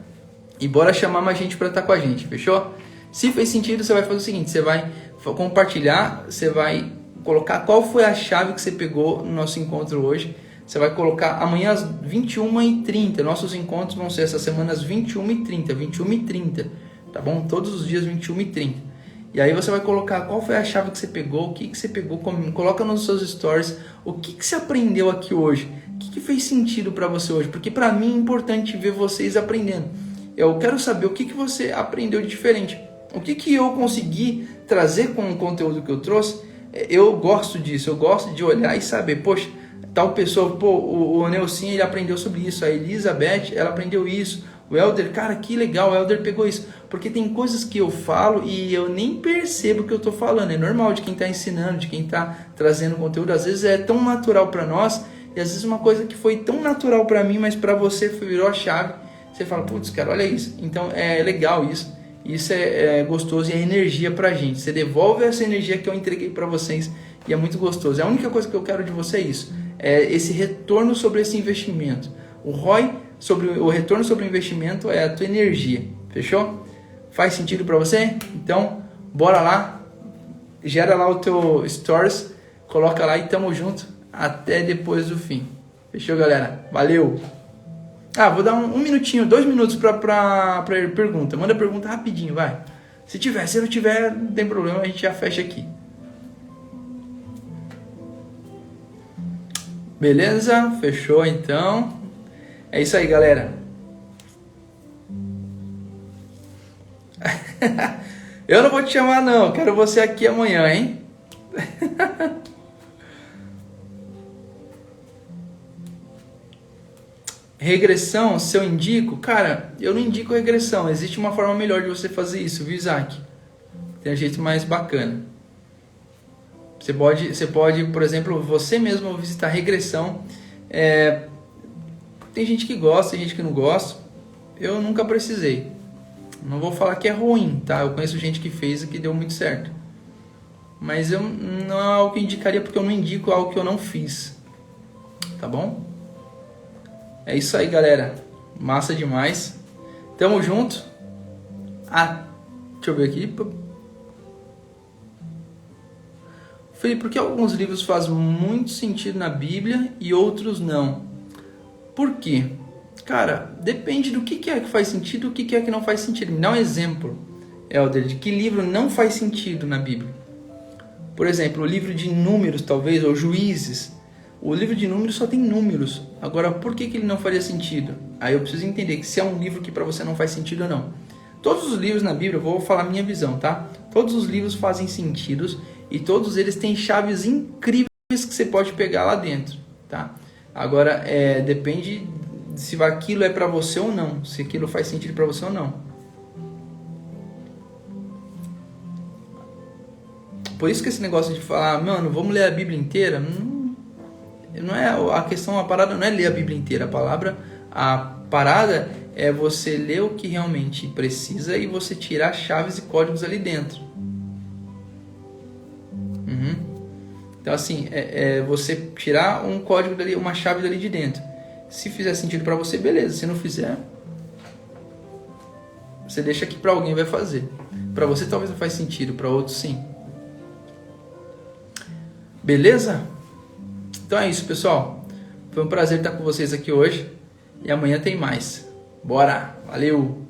e bora chamar mais gente para estar com a gente, fechou? Se fez sentido, você vai fazer o seguinte, você vai compartilhar, você vai colocar qual foi a chave que você pegou no nosso encontro hoje. Você vai colocar amanhã às 21h30. Nossos encontros vão ser essa semana às 21h30, tá bom? Todos os dias 21h30. E aí você vai colocar qual foi a chave que você pegou, o que você pegou, coloca nos seus stories, o que você aprendeu aqui hoje, o que fez sentido para você hoje, porque para mim é importante ver vocês aprendendo. Eu quero saber o que você aprendeu de diferente, o que eu consegui trazer com o conteúdo que eu trouxe. Eu gosto disso, eu gosto de olhar e saber, poxa, tal pessoa, o Nelson, ele aprendeu sobre isso, a Elizabeth, ela aprendeu isso, o Elder, cara, que legal, o Elder pegou isso, porque tem coisas que eu falo e eu nem percebo que eu tô falando. É normal de quem tá ensinando, de quem tá trazendo conteúdo, às vezes é tão natural para nós, e às vezes uma coisa que foi tão natural para mim, mas para você virou a chave, você fala, putz, cara, olha isso. Então é legal isso. Isso é gostoso e é energia pra gente. Você devolve essa energia que eu entreguei para vocês e é muito gostoso. A única coisa que eu quero de você é isso. É esse retorno sobre esse investimento. O ROI, o retorno sobre o investimento é a tua energia. Fechou? Faz sentido para você? Então, bora lá. Gera lá o teu stories. Coloca lá e tamo junto. Até depois do fim. Fechou, galera? Valeu! Vou dar um minutinho, 2 minutos pra pergunta. Manda pergunta rapidinho, vai. Se não tiver, não tem problema, a gente já fecha aqui. Beleza? Fechou então. É isso aí, galera. Eu não vou te chamar não, quero você aqui amanhã, hein? Regressão, se eu indico, cara, eu não indico regressão. Existe uma forma melhor de você fazer isso, viu, Isaac? Tem um jeito mais bacana. Você pode, por exemplo, você mesmo visitar regressão. Tem gente que gosta, tem gente que não gosta. Eu nunca precisei. Não vou falar que é ruim, tá? Eu conheço gente que fez e que deu muito certo. mas eu não é algo que eu indicaria porque eu não indico algo que eu não fiz. Tá bom? É isso aí, galera. Massa demais. Tamo junto. Deixa eu ver aqui. Felipe, por que alguns livros fazem muito sentido na Bíblia e outros não? Por quê? Cara, depende do que é que faz sentido e o que é que não faz sentido. Me dá um exemplo, Helder, de que livro não faz sentido na Bíblia. Por exemplo, o livro de Números, talvez, ou Juízes. O livro de Números só tem números. Agora, por que ele não faria sentido? Aí eu preciso entender que se é um livro que para você não faz sentido ou não. Todos os livros na Bíblia, eu vou falar a minha visão, tá? Todos os livros fazem sentido e todos eles têm chaves incríveis que você pode pegar lá dentro, tá? Agora, depende se aquilo é para você ou não, se aquilo faz sentido para você ou não. Por isso que esse negócio de falar, mano, vamos ler a Bíblia inteira, não é a questão, a parada não é ler a Bíblia inteira, a parada é você ler o que realmente precisa e você tirar chaves e códigos ali dentro. Então assim, você tirar um código dali, uma chave dali de dentro. Se fizer sentido para você, beleza. Se não fizer, você deixa que para alguém vai fazer. Para você talvez não faz sentido, para outros sim. Beleza? Então é isso, pessoal. Foi um prazer estar com vocês aqui hoje. E amanhã tem mais. Bora! Valeu!